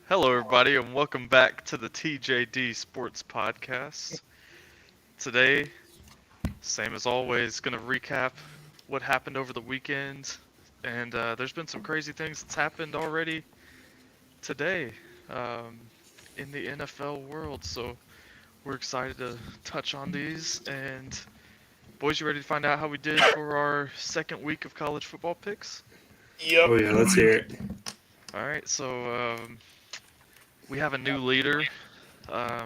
Hello, everybody, and welcome back to the TJD Sports Podcast. Today, same as always, going to recap what happened over the weekend, and there's been some crazy things that's happened already today um, in the NFL world, so we're excited to touch on these. And boys, you ready to find out how we did for our second week of college football picks? Yep. Oh yeah, let's hear it. All right, so we have a new leader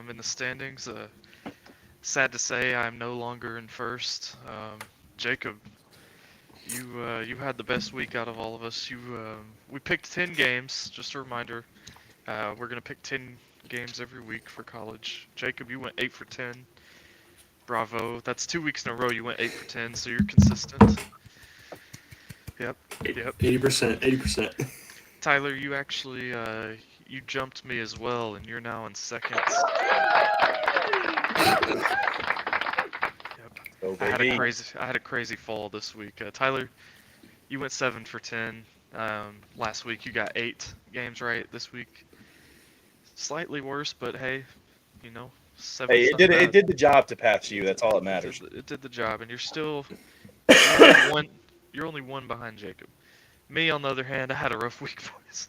in the standings. Sad to say, I'm no longer in first. Jacob, you had the best week out of all of us. We picked 10 games. Just a reminder, we're gonna pick 10 games every week for college. Jacob, you went 8 for 10. Bravo. That's 2 weeks in a row you went 8 for 10, so you're consistent. Yep, yep. 80%, 80%. Tyler, you actually you jumped me as well, and you're now in second. Yep. Go, I baby. had a crazy fall this week. Tyler, you went 7 for 10. Last week you got 8 games right. This week slightly worse, but hey, you know, Hey, 7's it not did bad. it did the job to pass you. That's all that It matters. did, it did the job, and you're only one. You're only one behind Jacob. Me, on the other hand, I had a rough week, boys.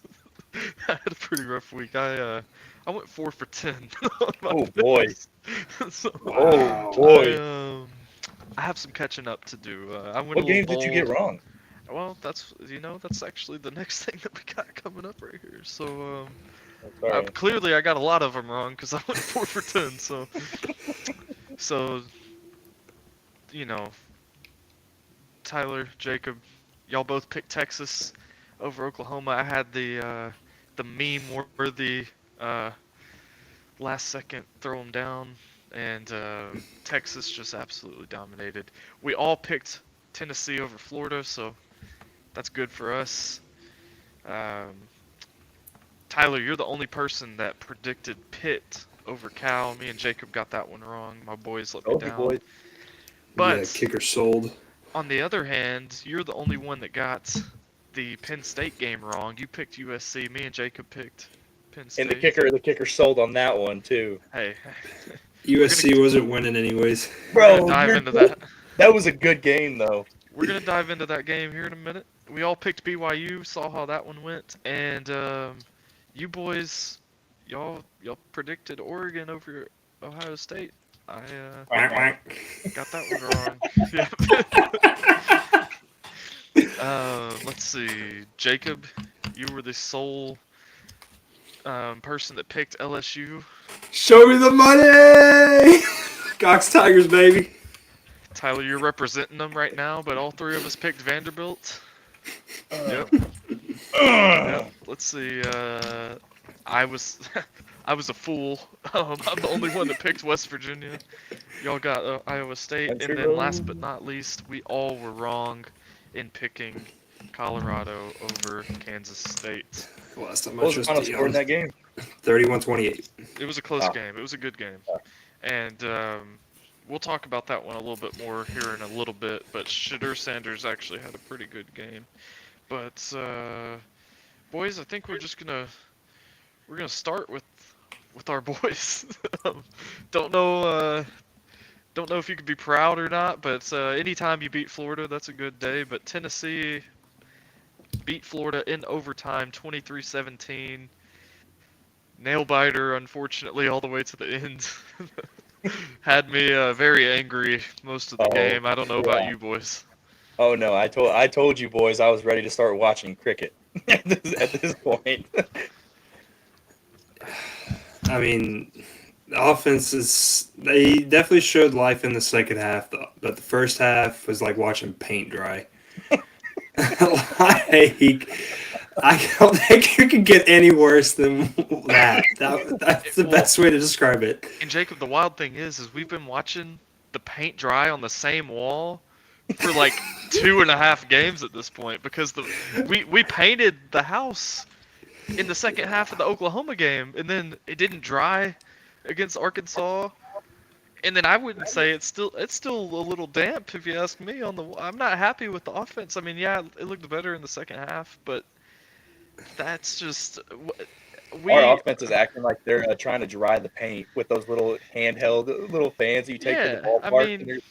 I had a pretty rough week. I went 4 for 10 on my Oh boy. picks. So, Oh boy. I have some catching up to do. I went a What little games did you get bold. wrong? Well, that's actually the next thing that we got coming up right here. So, Sorry. clearly I got a lot of them wrong because I went 4 for 10. So, you know, Tyler, Jacob, y'all both picked Texas over Oklahoma. I had the meme-worthy last second throw them down, and Texas just absolutely dominated. We all picked Tennessee over Florida, so that's good for us. Um, Tyler, you're the only person that predicted Pitt over Cal. Me and Jacob got that one wrong. My boys let me Told you, down. boys. But Yeah, kicker sold. on the other hand, you're the only one that got the Penn State game wrong. You picked USC. Me and Jacob picked Penn And the State. kicker sold on that one too. Hey, USC wasn't winning anyways. we're gonna Bro, dive into that. that was a good game though. We're gonna dive into that game here in a minute. We all picked BYU. Saw how that one went, and you boys, y'all predicted Oregon over Ohio State. I got that one wrong. Let's see. Jacob, you were the sole person that picked LSU. Show me the money! Cox Tigers, baby. Tyler, you're representing them right now, but all three of us picked Vanderbilt. Yep. Yep. Let's see. I was I was a fool. I'm the only one that picked West Virginia. Y'all got Iowa State, and Country then last road. but not least, we all were wrong in picking Colorado over Kansas State. Last time What I was the chose final score in that game? 31-28. It was a close Oh. game. It was a good game, Oh. and we'll talk about that one a little bit more here in a little bit. But Shadur Sanders actually had a pretty good game. But boys, I think we're gonna start with our boys. Don't know don't know if you could be proud or not, but anytime you beat Florida, that's a good day. But Tennessee beat Florida in overtime, 23-17. Nail biter, unfortunately, all the way to the end. Had me very angry most of the Oh, game. I don't know about yeah. you boys. Oh no, I told you boys I was ready to start watching cricket at this point. I mean, the offenses, they definitely showed life in the second half, but the first half was like watching paint dry. Like, I don't think you can get any worse than that. That's the best way to describe it. And Jacob, the wild thing is we've been watching the paint dry on the same wall for like 2.5 games at this point because we painted the house in the second half of the Oklahoma game, and then it didn't dry against Arkansas. And then I wouldn't say it's still a little damp if you ask me. I'm not happy with the offense. I mean, yeah, it looked better in the second half, but that's just we offense is acting like they're trying to dry the paint with those little handheld little fans you take to the yeah, I ballpark. And mean,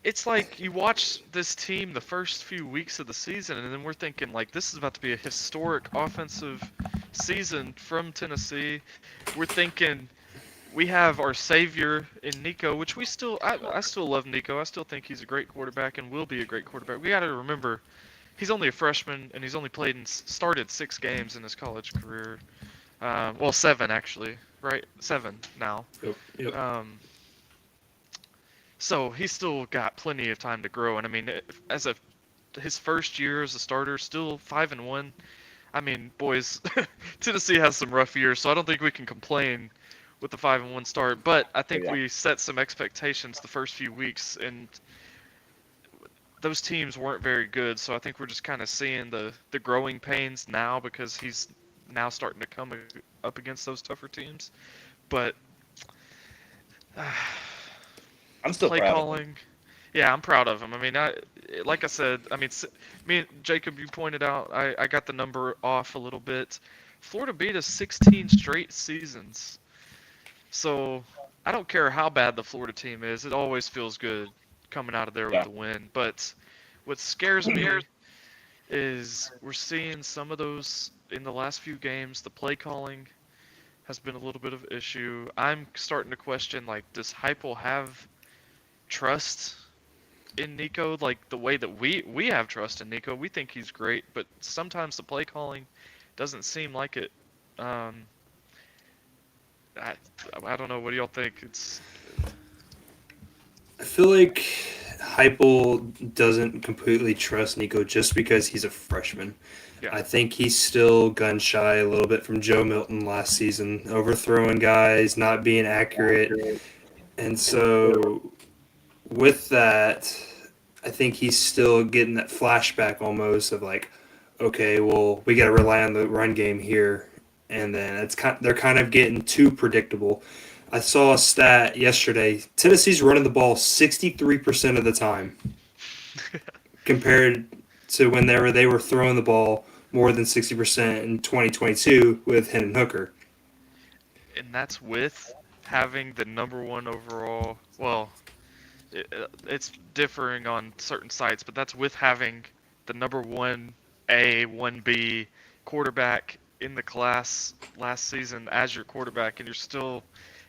it's like you watch this team the first few weeks of the season, and then we're thinking like this is about to be a historic offensive season from Tennessee. We're thinking we have our savior in Nico, which I still love Nico. I still think he's a great quarterback and will be a great quarterback. We got to remember he's only a freshman and he's only started 6 games in his college career. Well, 7 actually, right? 7 now. Yep. Um, so he's still got plenty of time to grow. And I mean, his first year as a starter, still 5-1. I mean, boys, Tennessee has some rough years, so I don't think we can complain with the 5-1 start. But I think we set some expectations the first few weeks, and those teams weren't very good. So I think we're just kind of seeing the growing pains now because he's now starting to come up against those tougher teams. But I'm still play proud calling. Yeah, I'm proud of him. I mean, like I said, I mean, me and Jacob, you pointed out, I got the number off a little bit. Florida beat us 16 straight seasons. So I don't care how bad the Florida team is. It always feels good coming out of there with the win. But what scares me is we're seeing some of those in the last few games. The play calling has been a little bit of an issue. I'm starting to question, like, does Heupel have trust in Nico, like the way that we have trust in Nico? We think he's great, but sometimes the play calling doesn't seem like it. I don't know. What do y'all think? I feel like Heupel doesn't completely trust Nico just because he's a freshman. Yeah. I think he's still gun shy a little bit from Joe Milton last season, overthrowing guys, not being accurate. And so with that, I think he's still getting that flashback almost of like, okay, well, we got to rely on the run game here. And then they're kind of getting too predictable. I saw a stat yesterday. Tennessee's running the ball 63% of the time compared to when they were throwing the ball more than 60% in 2022 with Hendon Hooker. And that's with having the #1 overall. Well, it's differing on certain sites, but that's with having the #1A, 1B quarterback in the class last season as your quarterback, and you're still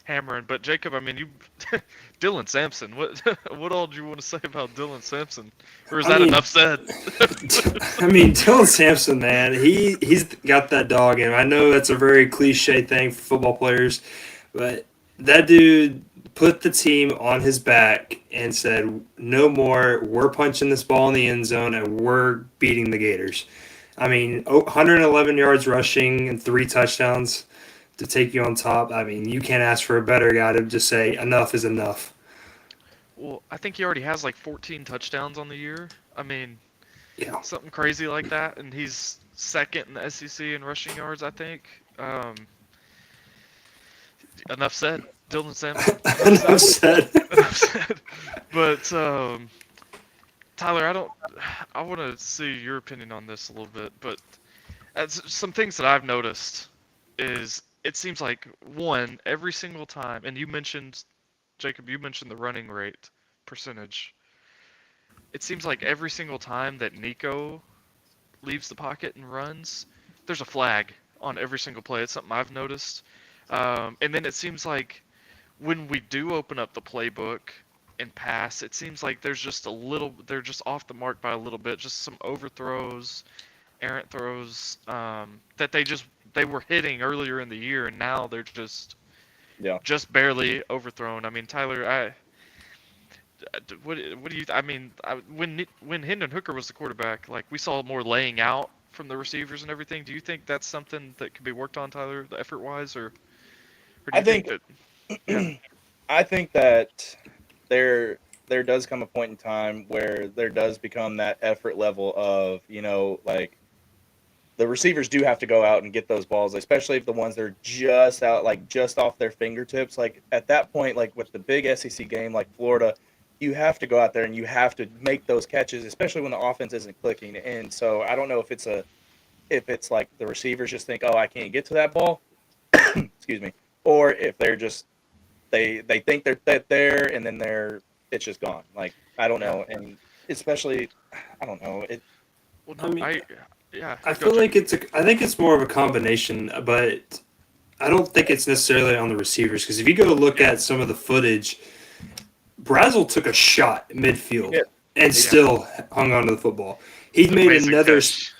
hammering. But Jacob, I mean, Dylan Sampson. What all do you want to say about Dylan Sampson, or is that enough said? I mean, Dylan Sampson, man, he's got that dog in him. I know that's a very cliche thing for football players, but that dude put the team on his back and said, no more, we're punching this ball in the end zone and we're beating the Gators. I mean, 111 yards rushing and 3 touchdowns to take you on top. I mean, you can't ask for a better guy to just say enough is enough. Well, I think he already has like 14 touchdowns on the year. I mean, Yeah. something crazy like that, and he's second in the SEC in rushing yards, I think. Enough said. Dylan Sampson. Enough said. Enough said. But Tyler, I want to see your opinion on this a little bit. But some things that I've noticed is it seems like every single time, and you mentioned, Jacob, you mentioned the running rate percentage. It seems like every single time that Nico leaves the pocket and runs, there's a flag on every single play. It's something I've noticed. And then it seems like when we do open up the playbook and pass, it seems like they're just off the mark by a little bit, just some overthrows, errant throws that they were hitting earlier in the year, and now they're just barely overthrown. I mean, Tyler, what do you? I mean, when Hendon Hooker was the quarterback, like we saw more laying out from the receivers and everything. Do you think that's something that could be worked on, Tyler, the effort wise, or do you think that? Yeah. I think that there does come a point in time where there does become that effort level of, like the receivers do have to go out and get those balls, especially if the ones that are just out, like just off their fingertips. Like at that point, like with the big SEC game like Florida, you have to go out there and you have to make those catches, especially when the offense isn't clicking. And so I don't know if it's if it's like the receivers just think, oh, I can't get to that ball, excuse me, or if they're just they think they're there and then it's just gone. Like I don't Yeah. know, and especially I don't know it. Well, I no, mean, yeah. I Go, feel Jacob. like I think it's more of a combination, but I don't think it's necessarily on the receivers because if you go look Yeah, at some of the footage, Brazel took a shot midfield Yeah, and he yeah. still hung on to the football. He made Amazing another catch.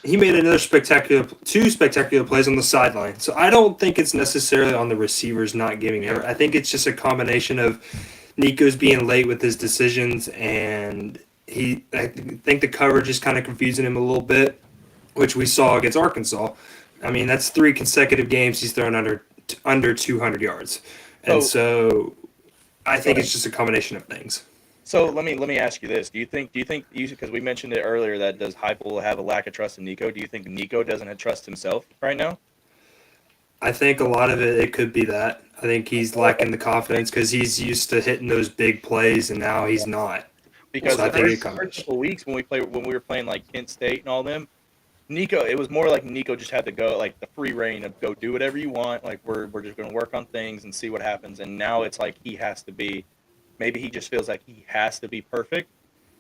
two spectacular plays on the sideline. So I don't think it's necessarily on the receivers not giving Yeah, it. I think it's just a combination of Nico's being late with his decisions and I think the coverage is kind of confusing him a little bit, which we saw against Arkansas. I mean, that's 3 consecutive games he's thrown under 200 yards. And So so I go think ahead. it's just a combination of things. So let me ask you this: do you think you because we mentioned it earlier that does Heupel have a lack of trust in Nico? Do you think Nico doesn't have trust himself right now? I think a lot of it could be that. I think he's lacking the confidence because he's used to hitting those big plays and now he's not. well, Because So I the think that's it's a first combination. couple of weeks when we were playing like Kent State and all them, Nico, it was more like Nico just had to go like the free reign of go do whatever you want. Like we're just going to work on things and see what happens. And now it's like he has to be. Maybe he just feels like he has to be perfect,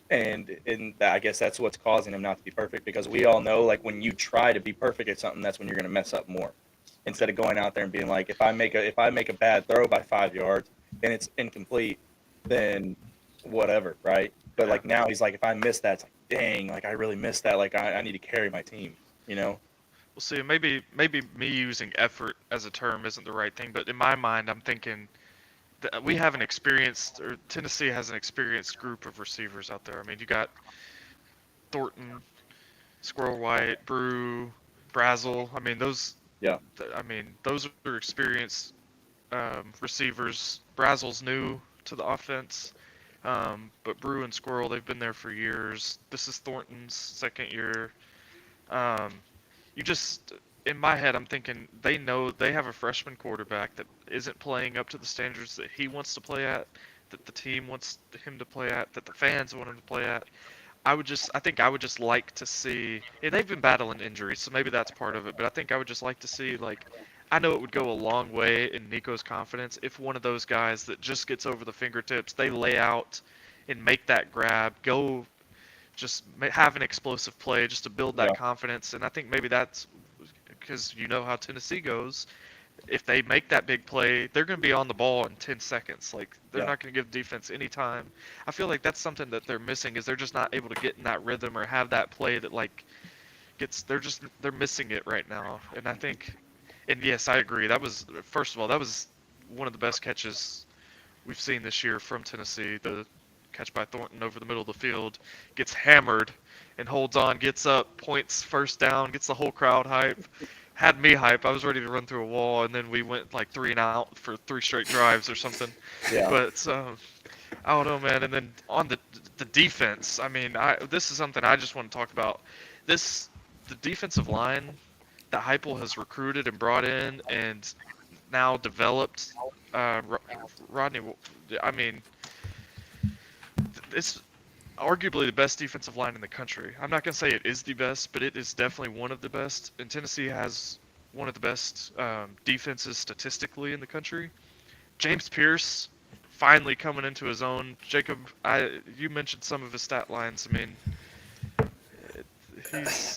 and I guess that's what's causing him not to be perfect. Because we all know like when you try to be perfect at something, that's when you're going to mess up more. Instead of going out there and being like, if I make a bad throw by 5 yards and it's incomplete, then whatever, right? But yeah. like now he's like, if I miss that, it's like, dang, like I really missed that. Like I need to carry my team, you know? Well, see, maybe me using effort as a term isn't the right thing, but in my mind, I'm thinking that we have an experienced, or Tennessee has an experienced group of receivers out there. I mean, you got Thornton, Squirrel White, Brew, Brazel. I mean, Yeah, those are experienced receivers. Brazel's new to the offense, but Brew and Squirrel, they've been there for years. This is Thornton's second year. Um, you just, in my head, I'm thinking they know they have a freshman quarterback that isn't playing up to the standards that he wants to play at, that the team wants him to play at, that the fans want him to play at. I think I would just like to see, and they've been battling injuries, so maybe that's part of it, but I think I would just like to see, like, I know it would go a long way in Nico's confidence if one of those guys that just gets over the fingertips, they lay out and make that grab, go just have an explosive play just to build that yeah, confidence. And I think maybe that's because you know how Tennessee goes. If they make that big play, they're going to be on the ball in 10 seconds. Like they're yeah, not going to give defense any time. I feel like that's something that they're missing is they're just not able to get in that rhythm or have that play that like gets they're missing it right now. And I think and yes, I agree. That was first of all, that was one of the best catches we've seen this year from Tennessee. The catch by Thornton over the middle of the field, gets hammered and holds on, gets up, points first down, gets the whole crowd hype. Had me hype. I was ready to run through a wall, and then we went like 3 and out for 3 straight drives or something. yeah, But I don't know, man. And then on the defense, I mean, this is something I just want to talk about. This the defensive line that Heupel has recruited and brought in and now developed. Rodney, I mean, it's arguably the best defensive line in the country. I'm not going to say it is the best, but it is definitely one of the best. And Tennessee has one of the best defenses statistically in the country. James Pierce finally coming into his own. Jacob, you mentioned some of his stat lines. I mean,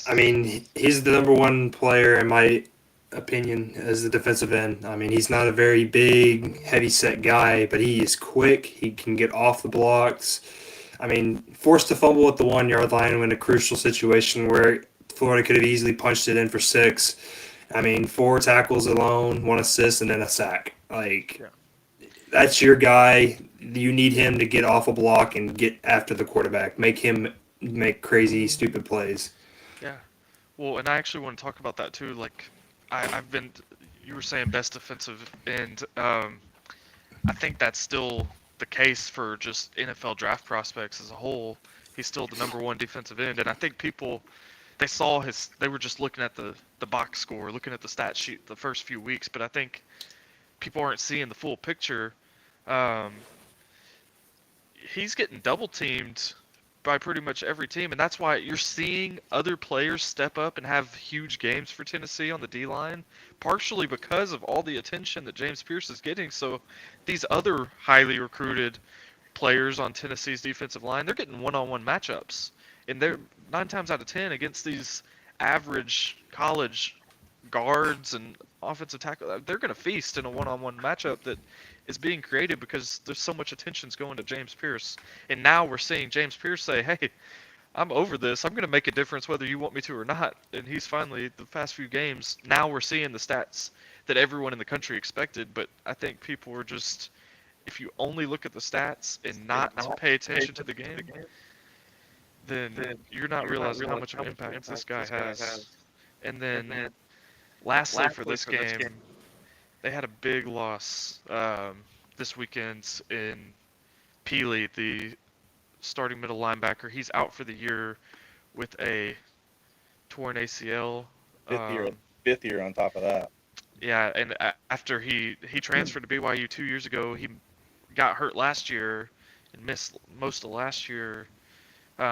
I he's mean, he's the number one player in my opinion as the defensive end. I mean, he's not a very big, heavy set guy, but he is quick. He can get off the blocks. I mean, forced to fumble at the 1 yard line in a crucial situation where Florida could have easily punched it in for 6. I mean, 4 tackles alone, 1 assist, and then a sack. Like, yeah, that's your guy. You need him to get off a block and get after the quarterback. Make him make crazy, stupid plays. yeah. Well, and I actually want to talk about that too. Like, I've been, you were saying best defensive end. I think that's still the case for just NFL draft prospects as a whole. He's still the number one defensive end, and I think people they were just looking at the box score, looking at the stat sheet the first few weeks, but I think people aren't seeing the full picture. Um, he's getting double teamed by pretty much every team, and that's why you're seeing other players step up and have huge games for Tennessee on the D line, partially because of all the attention that James Pierce is getting. So these other highly recruited players on Tennessee's defensive line, they're getting one-on-one matchups, and they're 9 times out of 10 against these average college guards and offensive tackle. They're going to feast in a one-on-one matchup that is being created because there's so much attention's going to James Pierce. And now we're seeing James Pierce say, "Hey, I'm over this. I'm going to make a difference whether you want me to or not." And he's finally, the past few games, now we're seeing the stats that everyone in the country expected. But I think people were just, if you only look at the stats and not pay attention to the game, then you're not realizing how much of an impact this guy has. And then, lastly, for this game, they had a big loss this weekend in Peely, the starting middle linebacker. He's out for the year with a torn ACL. Fifth year on top of that. Yeah, and after he transferred to BYU 2 years ago, he got hurt last year and missed most of last year.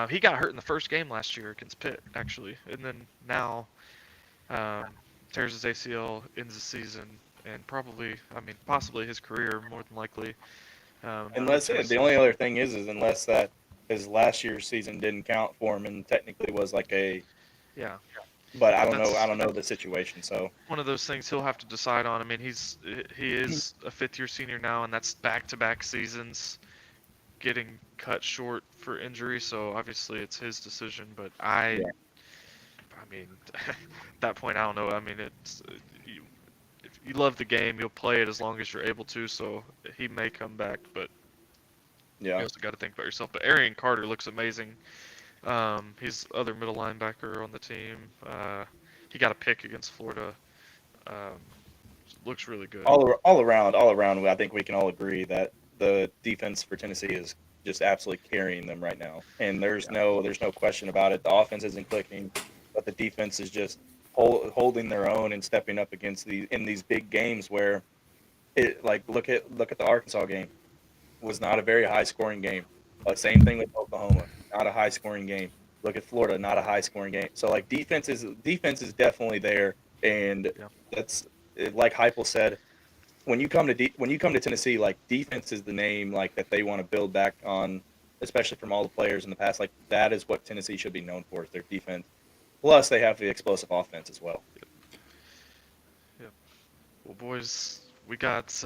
He got hurt in the first game last year against Pitt, actually, and then now tears his ACL, ends the season, and possibly his career, more than likely. The only other thing is unless that his last year's season didn't count for him and technically was like a Yeah. But I don't know the situation. So one of those things he'll have to decide on. I mean, he is a fifth-year senior now, and that's back-to-back seasons getting cut short for injury. So obviously it's his decision. But I mean, at that point, I don't know. I mean, it's if you love the game, you'll play it as long as you're able to. So he may come back, but you also got to think about yourself. But Arian Carter looks amazing. He's other middle linebacker on the team. He got a pick against Florida. Looks really good. All around, I think we can all agree that the defense for Tennessee is just absolutely carrying them right now, and there's no question about it. The offense isn't clicking, but the defense is just holding their own and stepping up against these big games where it look at the Arkansas game. Was not a very high scoring game. Same thing with Oklahoma, not a high scoring game. Look at Florida, not a high scoring game. So defense is definitely there, and that's like Heupel said. When you come to Tennessee, defense is the name that they want to build back on, especially from all the players in the past. That is what Tennessee should be known for, is their defense. Plus, they have the explosive offense as well. Yep. Well, boys, we got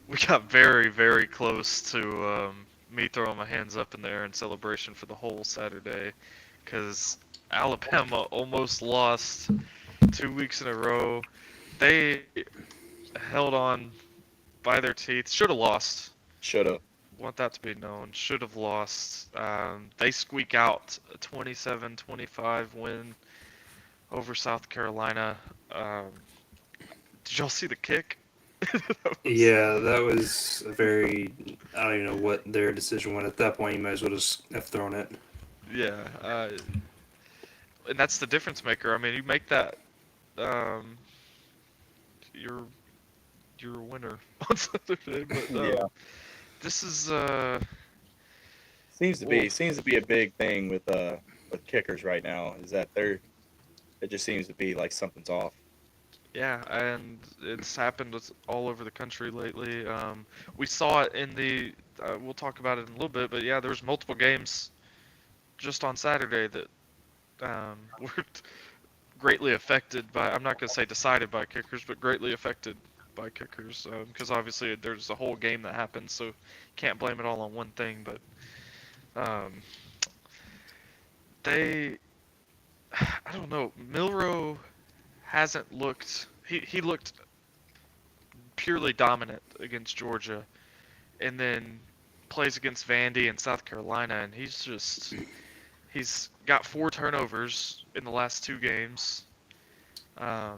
we got very, very close to me throwing my hands up in the air in celebration for the whole Saturday, because Alabama almost lost 2 weeks in a row. They held on by their teeth. Should have lost. Should have. Want that to be known. Should have lost. They squeak out a 27-25 win over South Carolina. Did y'all see the kick? Yeah, that was a very... I don't even know what their decision was. At that point, you might as well just have thrown it. Yeah. And that's the difference maker. I mean, you make that... you're a winner on Saturday. But, this is... Seems to be a big thing with kickers right now, is that it just seems to be like something's off. Yeah, and it's happened all over the country lately. We saw it in the, we'll talk about it in a little bit, but yeah, there was multiple games just on Saturday that were greatly affected by, I'm not going to say decided by kickers, but greatly affected by kickers, because obviously there's a whole game that happens, so you can't blame it all on one thing, but I don't know, Milroe hasn't looked, he looked purely dominant against Georgia, and then plays against Vandy and South Carolina, and he's got 4 turnovers in the last 2 games. I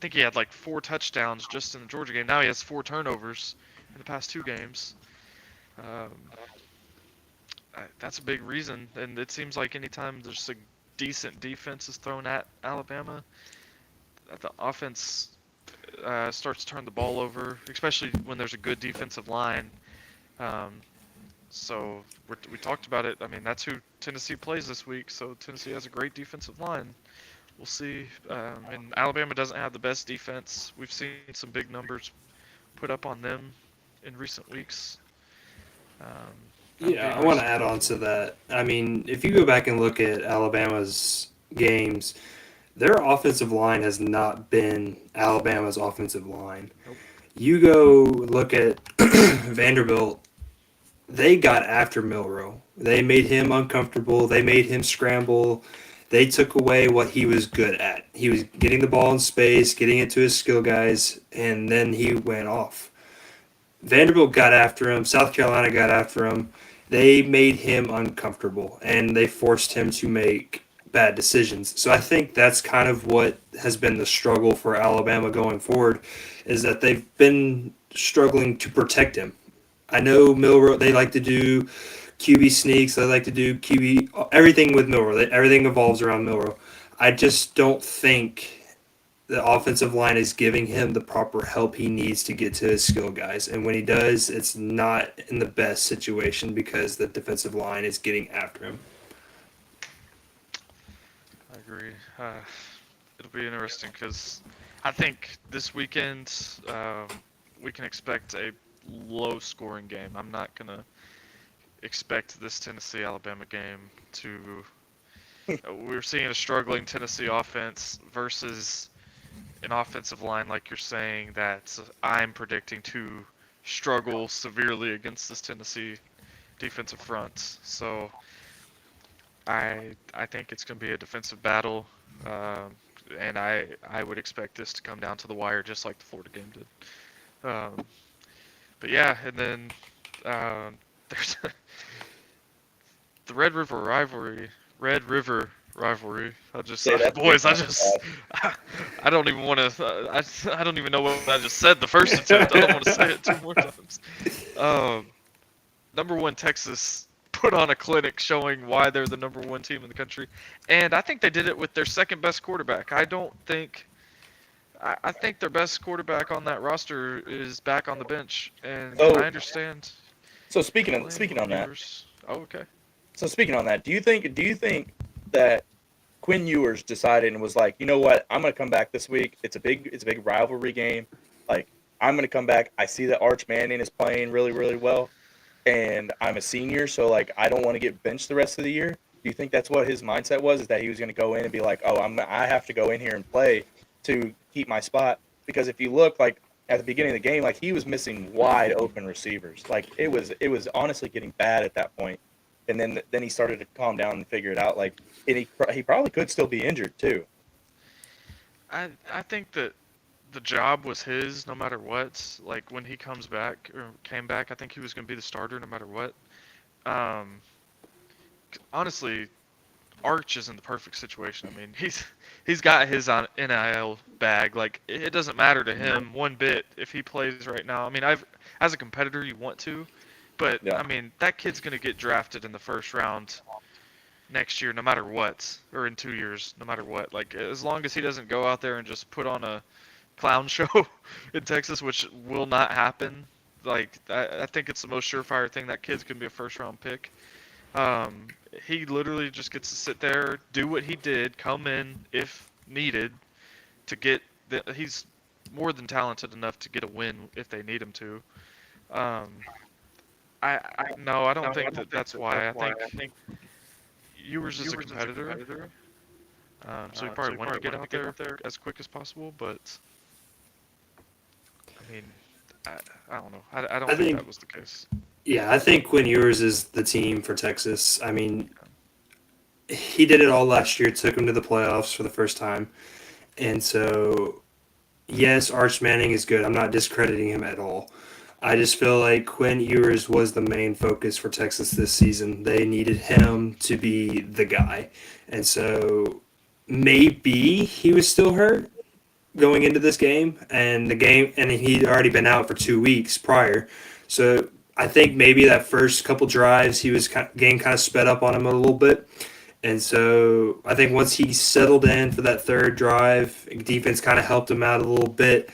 think he had 4 touchdowns just in the Georgia game. Now he has 4 turnovers in the past 2 games. That's a big reason, and it seems like anytime there's a decent defense is thrown at Alabama, the offense starts to turn the ball over, especially when there's a good defensive line. So we talked about it. I mean, that's who Tennessee plays this week. So Tennessee has a great defensive line. We'll see. And Alabama doesn't have the best defense. We've seen some big numbers put up on them in recent weeks. Um, that'll be Yeah, I want to interesting. add on to that. I mean, if you go back and look at Alabama's games, their offensive line has not been Alabama's offensive line. Nope. You go look at Vanderbilt, they got after Milroe. They made him uncomfortable. They made him scramble. They took away what he was good at. He was getting the ball in space, getting it to his skill guys, and then he went off. Vanderbilt got after him. South Carolina got after him. They made him uncomfortable, and they forced him to make bad decisions. So I think that's kind of what has been the struggle for Alabama going forward, is that they've been struggling to protect him. I know Milroe, they like to do QB sneaks. They like to do QB, everything with Milroe. Everything evolves around Milroe. I just don't think the offensive line is giving him the proper help he needs to get to his skill guys. And when he does, it's not in the best situation because the defensive line is getting after him. I agree. It'll be interesting because I think this weekend we can expect a low-scoring game. I'm not gonna expect this Tennessee-Alabama game to. We're seeing a struggling Tennessee offense versus an offensive line, like you're saying, that I'm predicting to struggle severely against this Tennessee defensive front. So I think it's going to be a defensive battle, and I would expect this to come down to the wire, just like the Florida game did. But yeah, and then there's the Red River rivalry. Red River rivalry. Boys, I don't even want to. I don't even know what I just said the first attempt. I don't want to say it two more times. Number one, Texas put on a clinic showing why they're the number one team in the country, and I think they did it with their second best quarterback. I don't think. I think their best quarterback on that roster is back on the bench, and So, I understand. so speaking on that, Oh, okay. do you think that Quinn Ewers decided and was like, you know what, I'm gonna come back this week. It's a big rivalry game. Like, I'm gonna come back. I see that Arch Manning is playing really, really well, and I'm a senior, so like I don't want to get benched the rest of the year. Do you think that's what his mindset was? Is that he was gonna go in and be like, oh, I have to go in here and play to keep my spot? Because if you look like at the beginning of the game, like he was missing wide open receivers. Like it was honestly getting bad at that point. And then he started to calm down and figure it out. Like, and he probably could still be injured too. I think that the job was his no matter what. Like when he came back, I think he was going to be the starter no matter what. Um, Honestly, Arch is in the perfect situation. I mean, he's got his on NIL bag. Like it doesn't matter to him one bit if he plays right now. I mean, as a competitor, you want to, but Yeah. I mean that kid's going to get drafted in the first round next year, no matter what, or in 2 years, no matter what. Like as long as he doesn't go out there and just put on a clown show in Texas, which will not happen. Like I think it's the most surefire thing. That kid's gonna be a first round pick. Um, he literally just gets to sit there, do what he did, come in if needed to get. He's more than talented enough to get a win if they need him to. Um, I don't think that's why. I think Ewers is a competitor. So he probably wanted to get out there as quick as possible, but I mean, I don't know. I don't think that was the case. Yeah, I think Quinn Ewers is the team for Texas. I mean, he did it all last year, took him to the playoffs for the first time. And so, yes, Arch Manning is good. I'm not discrediting him at all. I just feel like Quinn Ewers was the main focus for Texas this season. They needed him to be the guy. And so maybe he was still hurt going into this game, and he'd already been out for 2 weeks prior. So I think maybe that first couple drives he was getting kind of sped up on him a little bit. And so I think once he settled in for that third drive, defense kind of helped him out a little bit.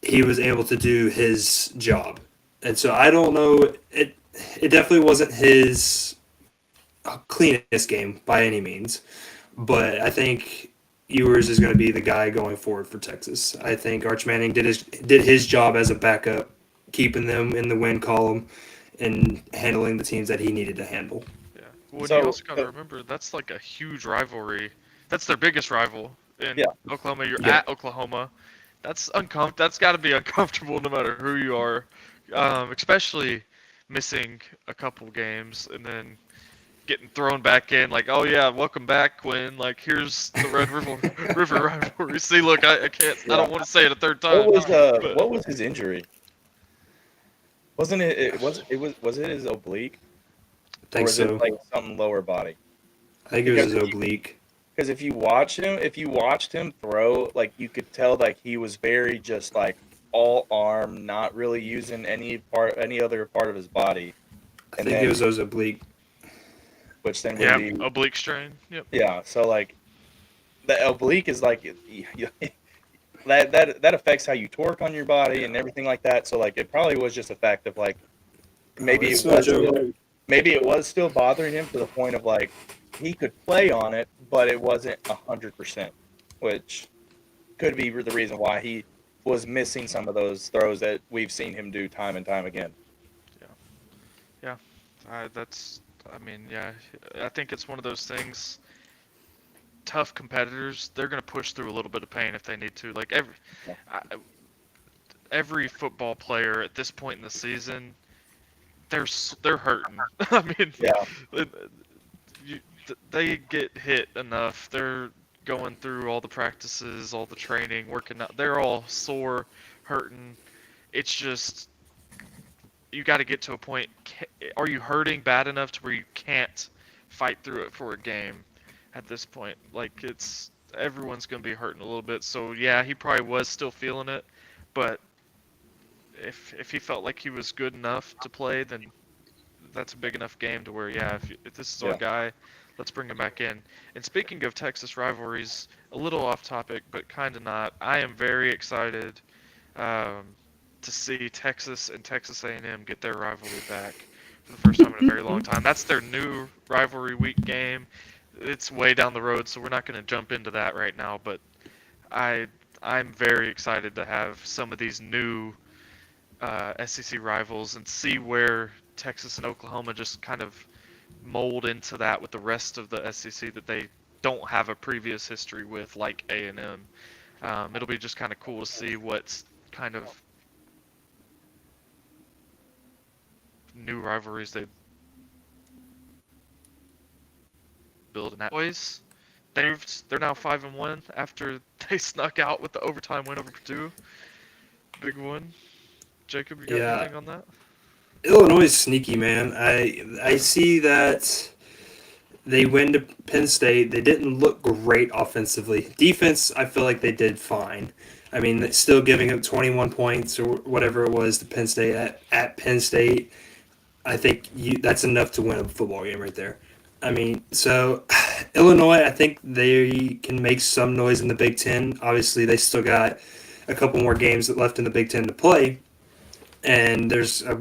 He was able to do his job. And so I don't know. it definitely wasn't his cleanest game by any means, but I think Ewers is going to be the guy going forward for Texas. I think Arch Manning did his job as a backup, keeping them in the win column and handling the teams that he needed to handle. Yeah. Well, and you So also got to remember that's like a huge rivalry. That's their biggest rival in yeah, Oklahoma. You're Yeah, at Oklahoma. That's got to be uncomfortable no matter who you are, especially missing a couple games and then getting thrown back in. Like, oh yeah, welcome back, Quinn. Like, here's the Red River rivalry. See, look, I can't. I yeah. don't want to say it a third time, but What was his injury? Wasn't it? Was it his oblique, I or think was it so. like something lower body? I think it was Because his oblique. if you watched him throw, like you could tell like he was very just like all arm, not really using any other part of his body, I and think it then was those oblique. which then would yeah, be oblique strain. Yep. yeah. So like the oblique is like that affects how you torque on your body and everything like that. So like it probably was just a fact of like Oh, maybe it's no joke. maybe it was still bothering him to the point of like he could play on it, but it wasn't 100%, which could be the reason why he was missing some of those throws that we've seen him do time and time again. Yeah. Yeah. That's. I mean, yeah. I think it's one of those things. Tough competitors, they're gonna push through a little bit of pain if they need to. Like Yeah. every football player at this point in the season, they're hurting. I mean, Yeah, you, they get hit enough. They're going through all the practices, all the training, working out. They're all sore, hurting. It's just you got to get to a point. Are you hurting bad enough to where you can't fight through it for a game? At this point, like it's everyone's gonna be hurting a little bit. So yeah, he probably was still feeling it, but if he felt like he was good enough to play, then that's a big enough game to where, yeah, if this is our yeah. guy, let's bring him back in. And speaking of Texas rivalries, a little off topic, but kind of not. I am very excited um, to see Texas and Texas A&M get their rivalry back for the first time in a very long time. That's their new rivalry week game. It's way down the road, so we're not going to jump into that right now. But I I'm very excited to have some of these new SEC rivals and see where Texas and Oklahoma just kind of mold into that with the rest of the SEC that they don't have a previous history with, like A&M. It'll be just kind of cool to see what's kind of new rivalries they build in that. Boys, they're now 5-1 after they snuck out with the overtime win over Purdue. Big one. Jacob, you got Yeah, anything on that? Illinois is sneaky, man. I see that they went to Penn State. They didn't look great offensively. Defense, I feel like they did fine. I mean, still giving up 21 points or whatever it was to Penn State at Penn State. I think that's enough to win a football game right there. I mean, so Illinois, I think they can make some noise in the Big Ten. Obviously, they still got a couple more games left in the Big Ten to play, and there's a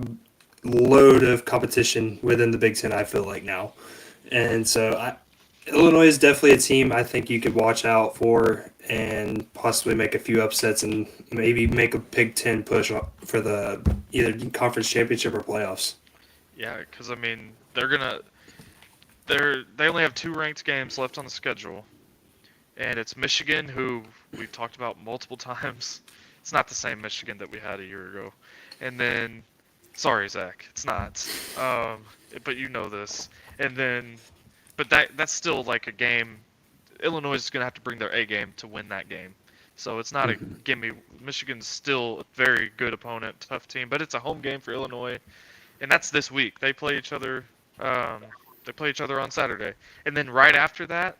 load of competition within the Big Ten, I feel like now. And so Illinois is definitely a team I think you could watch out for and possibly make a few upsets and maybe make a Big Ten push for the either conference championship or playoffs. Yeah, because I mean, they only have two ranked games left on the schedule, and it's Michigan, who we've talked about multiple times. It's not the same Michigan that we had a year ago. And then, sorry, Zach, it's not. But you know this. And then, but that's still like a game. Illinois is gonna have to bring their A game to win that game. So it's not a gimme. Michigan's still a very good opponent, tough team, but it's a home game for Illinois, and that's this week. They play each other. They play each other on Saturday, and then right after that,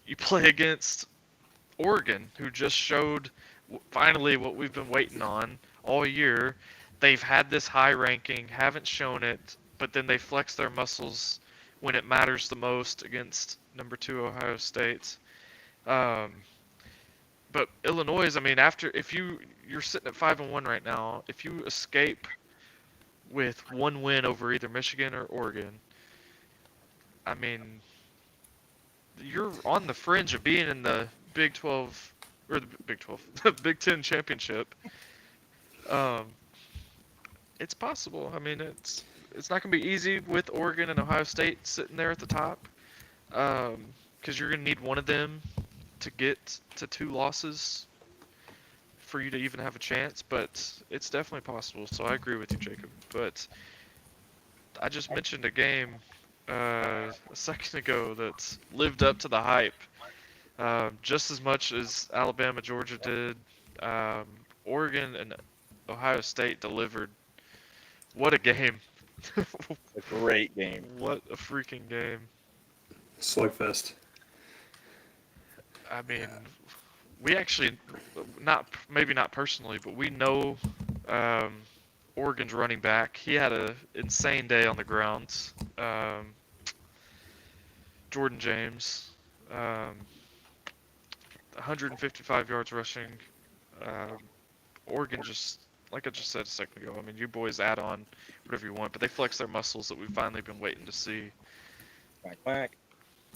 you play against Oregon, who just showed finally what we've been waiting on all year. They've had this high ranking, haven't shown it, but then they flex their muscles when it matters the most against number 2 Ohio State. Um, but Illinois, I mean, after if you're sitting at 5-1 right now, if you escape with one win over either Michigan or Oregon, I mean, you're on the fringe of being in the Big 12 or the Big 12, the Big 10 championship. Um, it's possible. I mean, it's not going to be easy with Oregon and Ohio State sitting there at the top, because you're going to need one of them to get to 2 losses for you to even have a chance. But it's definitely possible. So I agree with you, Jacob. But I just mentioned a game a second ago that lived up to the hype. Just as much as Alabama, Georgia did, Oregon and Ohio State delivered. What a game! A great game. What a freaking game! Slugfest. I mean, we actually, maybe not personally, but we know Oregon's running back. He had an insane day on the ground. Jordan James. 155 yards rushing. Oregon just, like I just said a second ago, I mean, you boys add on whatever you want, but they flex their muscles that we've finally been waiting to see. Quack, quack.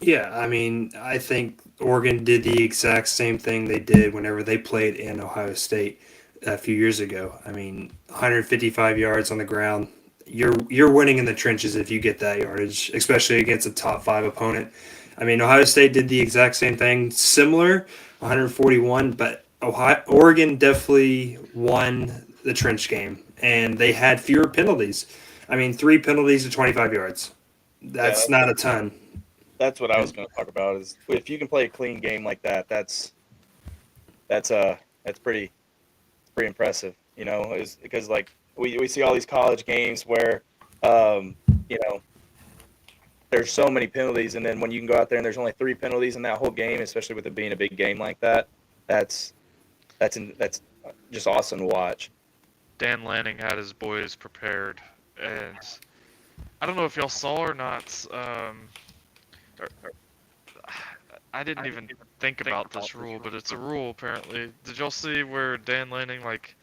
Yeah, I mean, I think Oregon did the exact same thing they did whenever they played in Ohio State a few years ago. I mean, 155 yards on the ground. You're winning in the trenches if you get that yardage, especially against a top 5 opponent. I mean, Ohio State did the exact same thing, similar, 141, but Oregon definitely won the trench game, and they had fewer penalties. I mean, 3 penalties to 25 yards. That's not a ton. That's what I was going to talk about. Is if you can play a clean game like that, that's pretty impressive. You know, is because like we see all these college games where you know, there's so many penalties, and then when you can go out there and there's only 3 penalties in that whole game, especially with it being a big game like that, that's just awesome to watch. Dan Lanning had his boys prepared, and I don't know if y'all saw or not. I didn't even think about this rule, but it's a rule apparently. Did y'all see where Dan Lanning like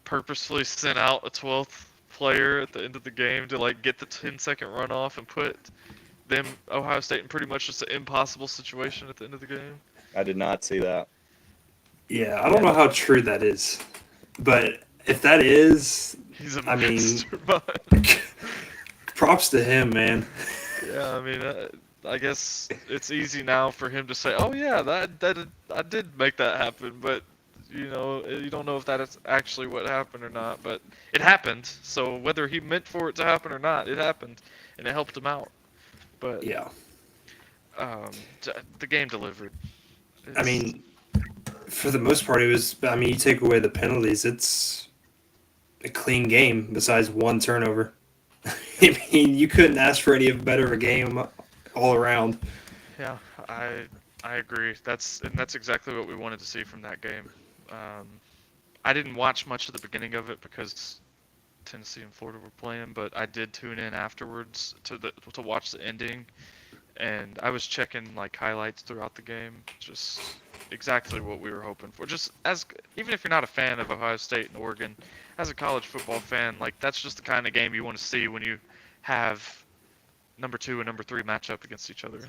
purposefully sent out a 12th player at the end of the game to like get the 10-second runoff and put them Ohio State in pretty much just an impossible situation at the end of the game? I did not see that. Yeah, I don't know how true that is, but if that is, He's a I mean, mastermind. props to him, man. Yeah, I mean, I guess it's easy now for him to say, "Oh yeah, that I did make that happen," but you know, you don't know if that is actually what happened or not. But it happened, so whether he meant for it to happen or not, it happened, and it helped him out. But Yeah, the game delivered. I mean, for the most part, it was. I mean, you take away the penalties, it's a clean game besides 1 turnover. I mean, you couldn't ask for any better of a game all around. Yeah, I agree. That's exactly what we wanted to see from that game. I didn't watch much of the beginning of it because Tennessee and Florida were playing, but I did tune in afterwards to watch the ending, and I was checking like highlights throughout the game. Just exactly what we were hoping for. Just as even if you're not a fan of Ohio State and Oregon, as a college football fan, like that's just the kind of game you want to see when you have number 2 and number 3 match up against each other.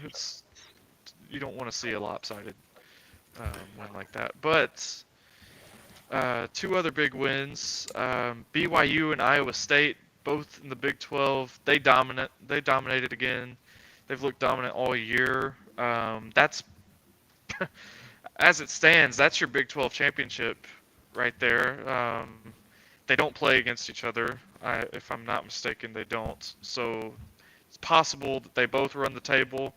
You don't want to see a lopsided win like that. But 2 other big wins: BYU and Iowa State, both in the Big 12. They dominated again. They've looked dominant all year. That's as it stands. That's your Big 12 championship right there. They don't play against each other. If I'm not mistaken, they don't. So it's possible that they both run the table,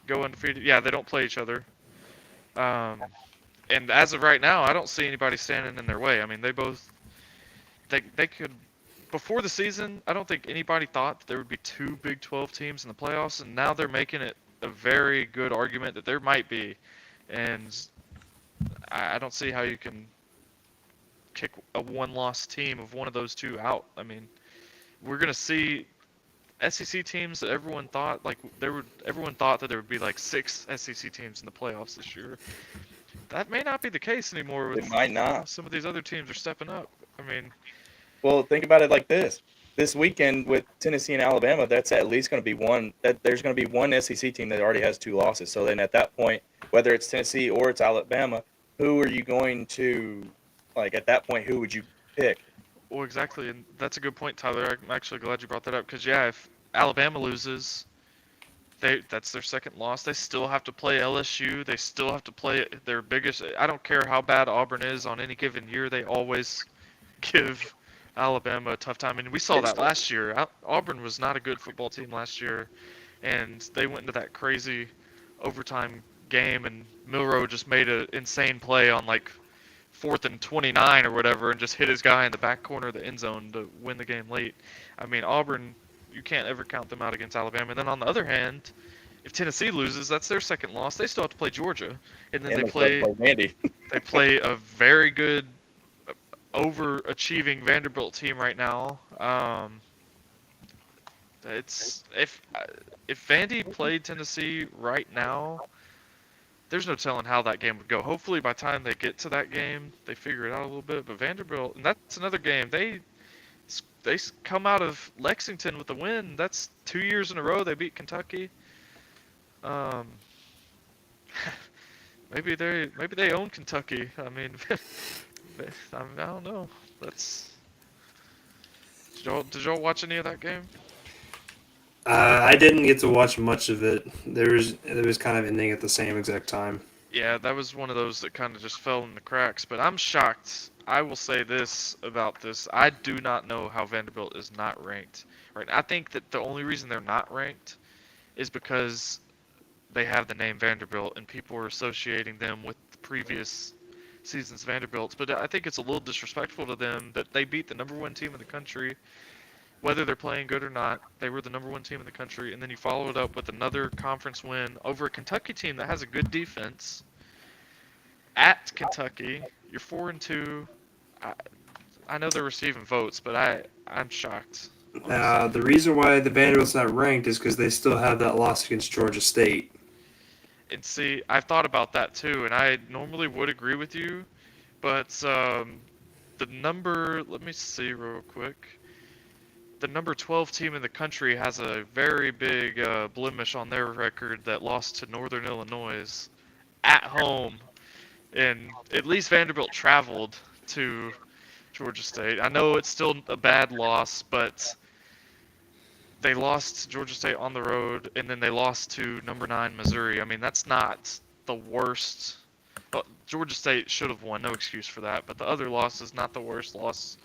go undefeated. Yeah, they don't play each other. And as of right now, I don't see anybody standing in their way. I mean, they could. Before the season, I don't think anybody thought that there would be 2 Big 12 teams in the playoffs, and now they're making it a very good argument that there might be. And I don't see how you can kick a 1-loss team of one of those 2 out. I mean, we're gonna see SEC teams that everyone thought everyone thought that there would be like 6 SEC teams in the playoffs this year. That may not be the case anymore. It might not. Some of these other teams are stepping up. I mean, well, think about it like this: this weekend with Tennessee and Alabama, that's at least going to be one. That there's going to be one SEC team that already has 2 losses. So then at that point, whether it's Tennessee or it's Alabama, who are you going to like? At that point, who would you pick? Well, exactly, and that's a good point, Tyler. I'm actually glad you brought that up because yeah, if Alabama loses, that's their second loss. They still have to play LSU. They still have to play their biggest. I don't care how bad Auburn is on any given year. They always give Alabama a tough time, and we saw that last year. Auburn was not a good football team last year, and they went into that crazy overtime game, and Milroe just made an insane play on like 4th and 29 or whatever, and just hit his guy in the back corner of the end zone to win the game late. I mean, Auburn, you can't ever count them out against Alabama. And then on the other hand, if Tennessee loses, that's their second loss. They still have to play Georgia, and then they play Vandy. they play a very good, overachieving Vanderbilt team right now. It's if Vandy played Tennessee right now, there's no telling how that game would go. Hopefully, by the time they get to that game, they figure it out a little bit. But Vanderbilt, and that's another game. They come out of Lexington with a win. That's 2 years in a row they beat Kentucky. Maybe they own Kentucky. I mean, I don't know. Did y'all watch any of that game? I didn't get to watch much of it. It was kind of ending at the same exact time. Yeah, that was one of those that kind of just fell in the cracks. But I'm shocked. I will say this about this. I do not know how Vanderbilt is not ranked. Right. I think that the only reason they're not ranked is because they have the name Vanderbilt and people are associating them with the previous season's Vanderbilts. But I think it's a little disrespectful to them that they beat the #1 team in the country. Whether they're playing good or not, they were the #1 team in the country, and then you follow it up with another conference win over a Kentucky team that has a good defense. At Kentucky, you're 4-2. I know they're receiving votes, but I'm shocked. The reason why the Vanderbilt's not ranked is because they still have that loss against Georgia State. And see, I've thought about that too, and I normally would agree with you, but the number, let me see real quick. The number 12 team in the country has a very big blemish on their record that lost to Northern Illinois at home. And at least Vanderbilt traveled to Georgia State. I know it's still a bad loss, but they lost to Georgia State on the road, and then they lost to number 9 Missouri. I mean, that's not the worst. Well, Georgia State should have won, no excuse for that. But the other loss is not the worst loss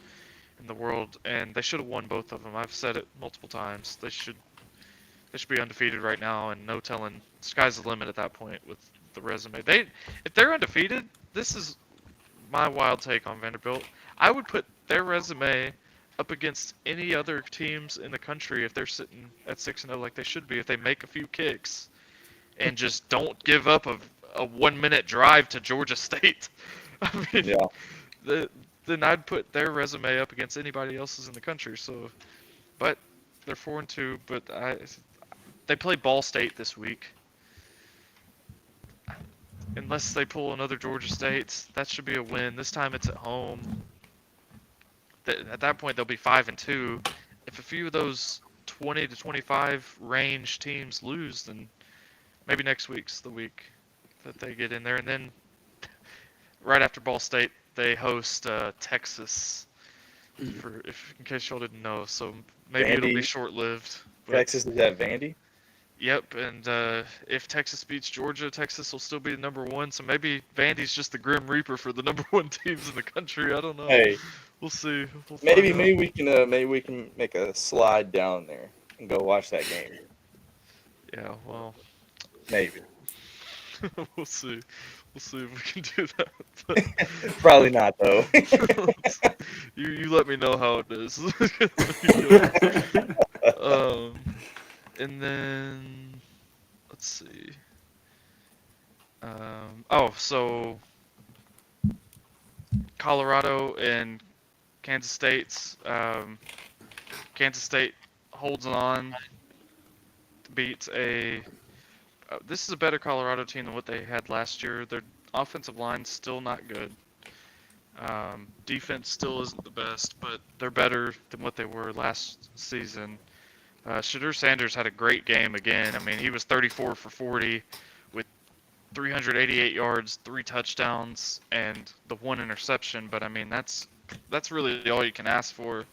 in the world, and they should have won both of them. I've said it multiple times. They should be undefeated right now, and no telling. Sky's the limit at that point with the resume. If they're undefeated, this is my wild take on Vanderbilt. I would put their resume up against any other teams in the country if they're sitting at 6-0 like they should be. If they make a few kicks and just don't give up a 1-minute drive to Georgia State. I mean, yeah. Then I'd put their resume up against anybody else's in the country. So, but they're 4-2. But they play Ball State this week. Unless they pull another Georgia State, that should be a win. This time it's at home. At that point they'll be 5-2. If a few of those 20 to 25 range teams lose, then maybe next week's the week that they get in there. And then right after Ball State, they host Texas, in case y'all didn't know. So maybe it'll be short-lived. Texas is at Vandy? Yep, and if Texas beats Georgia, Texas will still be the #1. So maybe Vandy's just the Grim Reaper for the #1 teams in the country. I don't know. Hey, we'll see. Maybe we can make a slide down there and go watch that game. Yeah, well, maybe. We'll see. We'll see if we can do that. Probably not, though. you let me know how it is. And then let's see. So Colorado and Kansas State's Kansas State holds on to beat this is a better Colorado team than what they had last year. Their offensive line's still not good. Defense still isn't the best, but they're better than what they were last season. Shadur Sanders had a great game again. I mean, he was 34 for 40 with 388 yards, 3 touchdowns, and the 1 interception. But I mean, that's really all you can ask for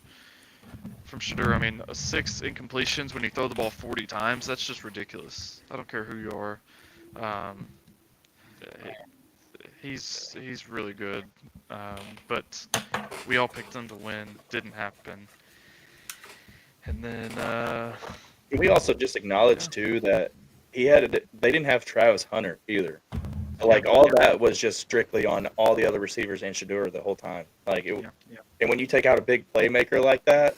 from Shadur. I mean, 6 incompletions when you throw the ball 40 times, that's just ridiculous. I don't care who you are. Um, he's really good. But we all picked him to win. Didn't happen. And then Can we also just acknowledge too that they didn't have Travis Hunter either. Like all that was just strictly on all the other receivers and Shadur the whole time. And when you take out a big playmaker like that,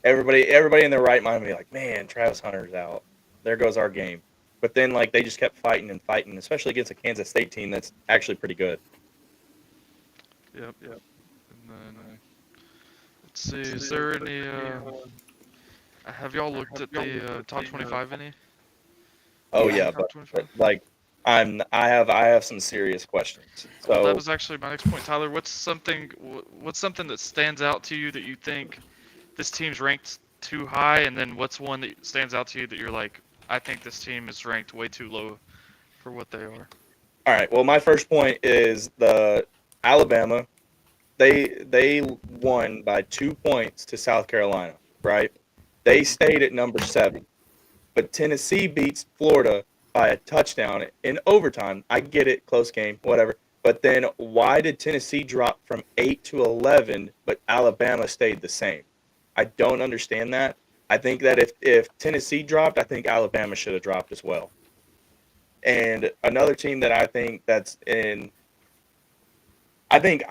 everybody in their right mind would be like, man, Travis Hunter's out. There goes our game. But then like they just kept fighting and fighting, especially against a Kansas State team that's actually pretty good. Yep. And then let's see, is there any? Have y'all looked at the top 25 any? Oh yeah, Top but 25? like I have some serious questions. Well, that So was actually my next point, Tyler. What's something that stands out to you that you think this team's ranked too high, and then what's one that stands out to you that you're like, I think this team is ranked way too low for what they are? all right, well my first point is the Alabama. They won by 2 points to South Carolina, right? They stayed at number 7. But Tennessee beats Florida by a touchdown in overtime. I get it, close game, whatever. But then why did Tennessee drop from 8 to 11, but Alabama stayed the same? I don't understand that. I think that if Tennessee dropped, I think Alabama should have dropped as well. And another team that I think that's in, I think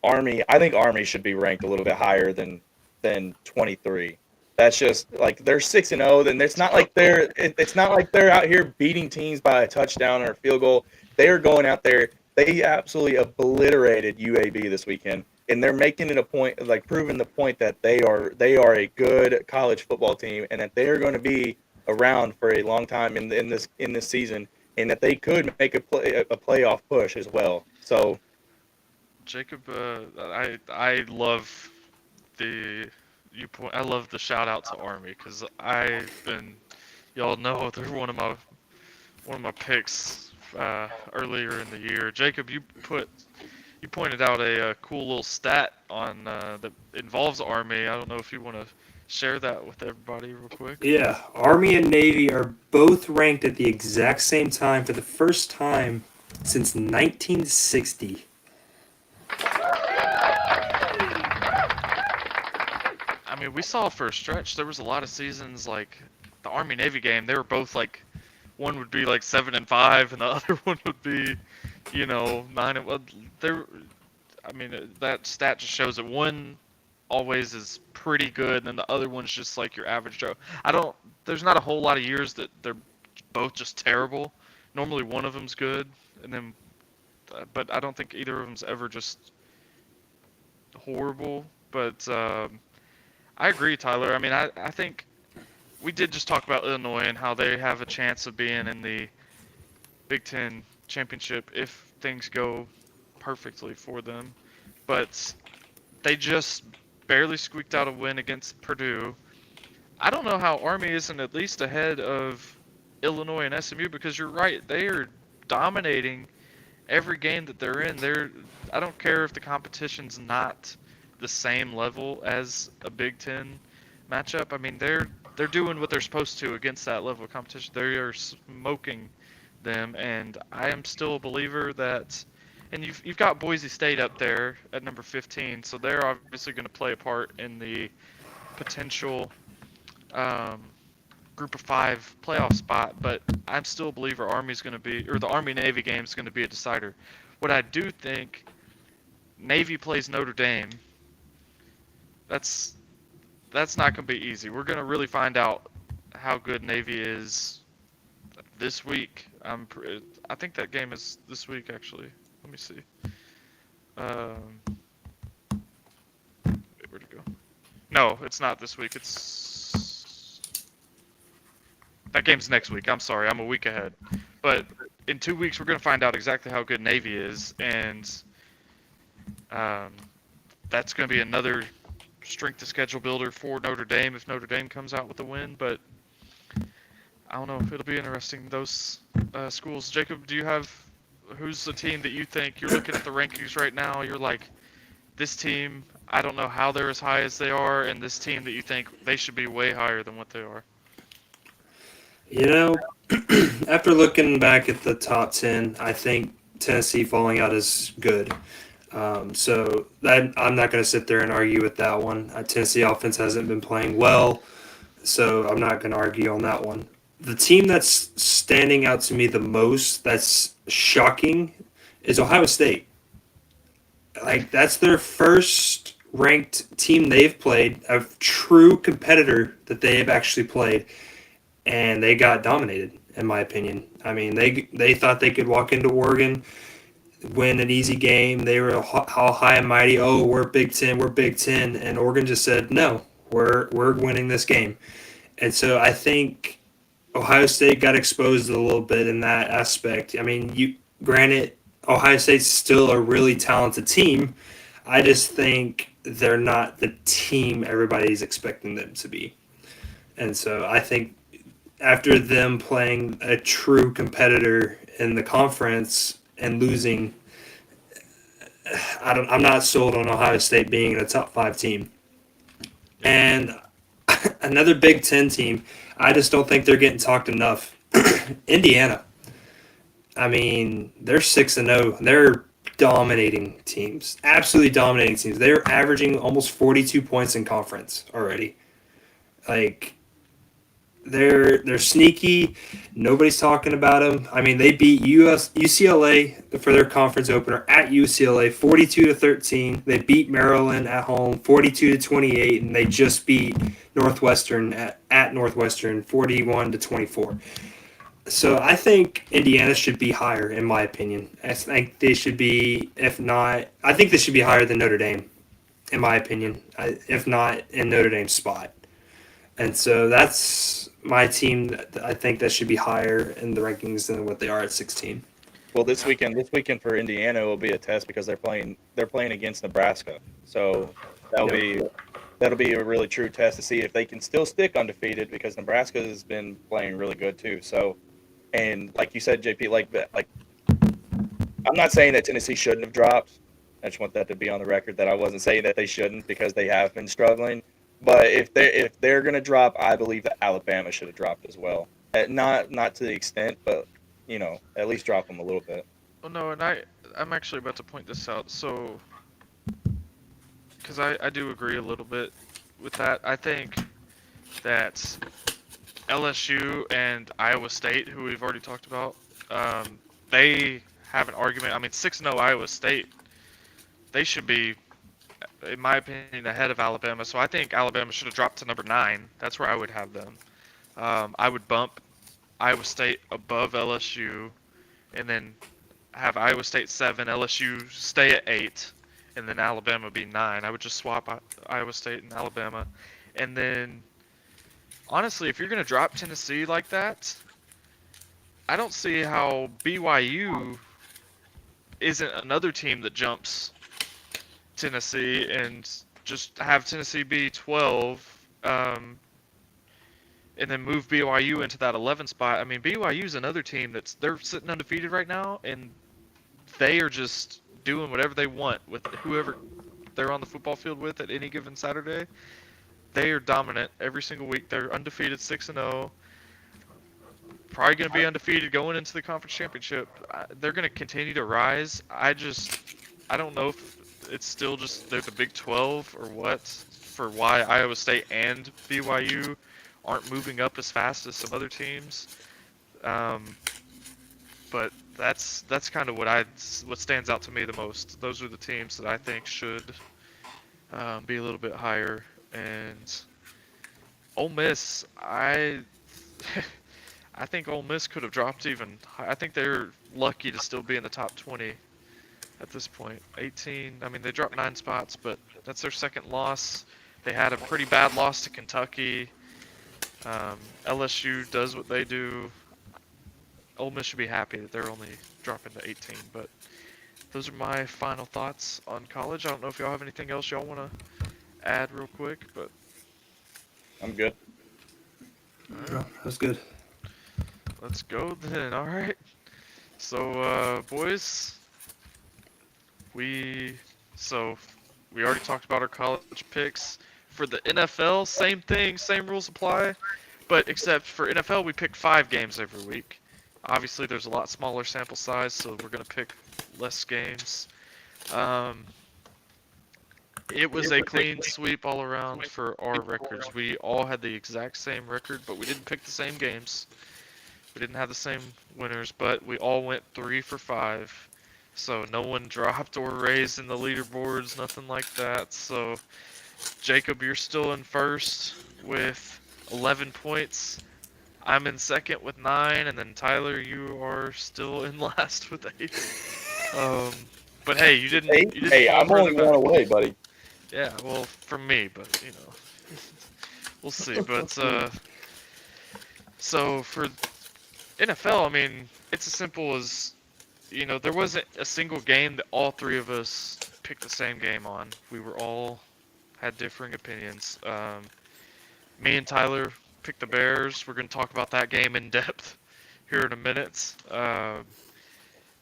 Army should be ranked a little bit higher than 23. That's just like they're 6-0. Then it's not like they're out here beating teams by a touchdown or a field goal. They are going out there. They absolutely obliterated UAB this weekend, and they're making it a point, like proving the point that they are a good college football team, and that they are going to be around for a long time in this season, and that they could make a playoff push as well. So Jacob, I love I love the shout out to Army because y'all know they're one of my picks earlier in the year. Jacob, you pointed out a cool little stat on that involves Army. I don't know if you want to share that with everybody real quick. Yeah, Army and Navy are both ranked at the exact same time for the first time since 1960. I mean, we saw for a stretch there was a lot of seasons like the Army Navy game. They were both like, one would be like 7-5, and the other one would be, 9-1. I mean, that stat just shows that one always is pretty good, and then the other one's just like your average Joe. There's not a whole lot of years that they're both just terrible. Normally one of them's good, and then, but I don't think either of them's ever just horrible. But I agree, Tyler. I mean, I think we did just talk about Illinois and how they have a chance of being in the Big Ten championship if things go perfectly for them. But they just barely squeaked out a win against Purdue. I don't know how Army isn't at least ahead of Illinois and SMU, because you're right, they are dominating every game that they're in. I don't care if the competition's not the same level as a Big Ten matchup. I mean, they're doing what they're supposed to against that level of competition. They are smoking them, and I am still a believer that. And you've got Boise State up there at number 15, so they're obviously going to play a part in the potential Group of 5 playoff spot. But I'm still a believer the Army Navy game is going to be a decider. What I do think, Navy plays Notre Dame. That's not going to be easy. We're going to really find out how good Navy is this week. I think that game is this week, actually. Let me see. Where'd it go? No, it's not this week. That game's next week. I'm sorry, I'm a week ahead. But in 2 weeks, we're going to find out exactly how good Navy is. And Um, that's going to be another strength of schedule builder for Notre Dame if Notre Dame comes out with a win. But I don't know if it'll be interesting. Those schools. Jacob, do you have who's the team that you think you're looking at the rankings right now? You're like, this team, I don't know how they're as high as they are, and this team that you think they should be way higher than what they are. You know, after looking back at the top 10, I think Tennessee falling out is good. So I'm not going to sit there and argue with that one. Tennessee offense hasn't been playing well, so I'm not going to argue on that one. The team that's standing out to me the most, that's shocking, is Ohio State. Like, that's their first ranked team they've played, a true competitor that they have actually played, and they got dominated, in my opinion. I mean, they thought they could walk into Oregon, win an easy game. They were all high and mighty. Oh, we're Big Ten, we're Big Ten, and Oregon just said no. We're winning this game, and so I think Ohio State got exposed a little bit in that aspect. I mean, granted Ohio State's still a really talented team. I just think they're not the team everybody's expecting them to be, and so I think after them playing a true competitor in the conference and losing, I'm not sold on Ohio State being a top 5 team. And another Big Ten team, I just don't think they're getting talked enough. Indiana. I mean, they're 6-0. They're dominating teams, absolutely dominating teams. They're averaging almost 42 points in conference already. Like, they're sneaky. Nobody's talking about them. I mean, they beat UCLA for their conference opener at UCLA 42-13. They beat Maryland at home 42-28, and they just beat Northwestern at Northwestern 41-24. So I think Indiana should be higher, in my opinion. I think they should be, if not, I think they should be higher than Notre Dame, in my opinion. If not in Notre Dame's spot. And so that's my team that I think that should be higher in the rankings than what they are at 16. Well, this weekend for Indiana will be a test because they're playing against Nebraska. So that'll be a really true test to see if they can still stick undefeated because Nebraska has been playing really good too. So, and like you said, JP, like I'm not saying that Tennessee shouldn't have dropped. I just want that to be on the record that I wasn't saying that they shouldn't because they have been struggling. But if they're going to drop, I believe that Alabama should have dropped as well. Not to the extent, but at least drop them a little bit. Oh no, and I'm actually about to point this out. So, because I do agree a little bit with that. I think that LSU and Iowa State, who we've already talked about, they have an argument. I mean, 6-0 Iowa State, they should be, in my opinion, ahead of Alabama. So I think Alabama should have dropped to number 9. That's where I would have them. I would bump Iowa State above LSU, and then have Iowa State 7, LSU stay at 8, and then Alabama be 9. I would just swap Iowa State and Alabama. And then, honestly, if you're going to drop Tennessee like that, I don't see how BYU isn't another team that jumps Tennessee and just have Tennessee be 12, and then move BYU into that 11 spot. I mean, BYU is another team they're sitting undefeated right now, and they are just doing whatever they want with whoever they're on the football field with at any given Saturday. They are dominant every single week. They're undefeated, 6-0. Probably going to be undefeated going into the conference championship. They're going to continue to rise. I don't know if it's still just they're the Big 12 or what, for why Iowa State and BYU aren't moving up as fast as some other teams. But that's kind of what stands out to me the most. Those are the teams that I think should be a little bit higher. And Ole Miss, I think Ole Miss could have dropped even. I think they're lucky to still be in the top 20 at this point. 18. I mean, they dropped 9 spots, but that's their second loss. They had a pretty bad loss to Kentucky. LSU does what they do. Ole Miss should be happy that they're only dropping to 18, but those are my final thoughts on college. I don't know if y'all have anything else y'all want to add real quick, but I'm good. No, that's good. let's go then. All right. So, boys, we so we already talked about our college picks. For the NFL, same thing, same rules apply, but except for NFL, we pick 5 games every week. Obviously, there's a lot smaller sample size, so we're gonna pick less games. Um, it was a clean sweep all around for our records. We all had the exact same record, but we didn't pick the same games. We didn't have the same winners, but we all went 3 for 5. So no one dropped or raised in the leaderboards, nothing like that. So Jacob, you're still in first with 11 points. I'm in second with 9, and then Tyler, you are still in last with 8. But hey, you Hey, didn't hey, fall I'm further only one back. away, buddy. Yeah, well, from me, but we'll see. But so for NFL, I mean, it's as simple as there wasn't a single game that all 3 of us picked the same game on. We were all had differing opinions. Me and Tyler picked the Bears. We're going to talk about that game in depth here in a minute.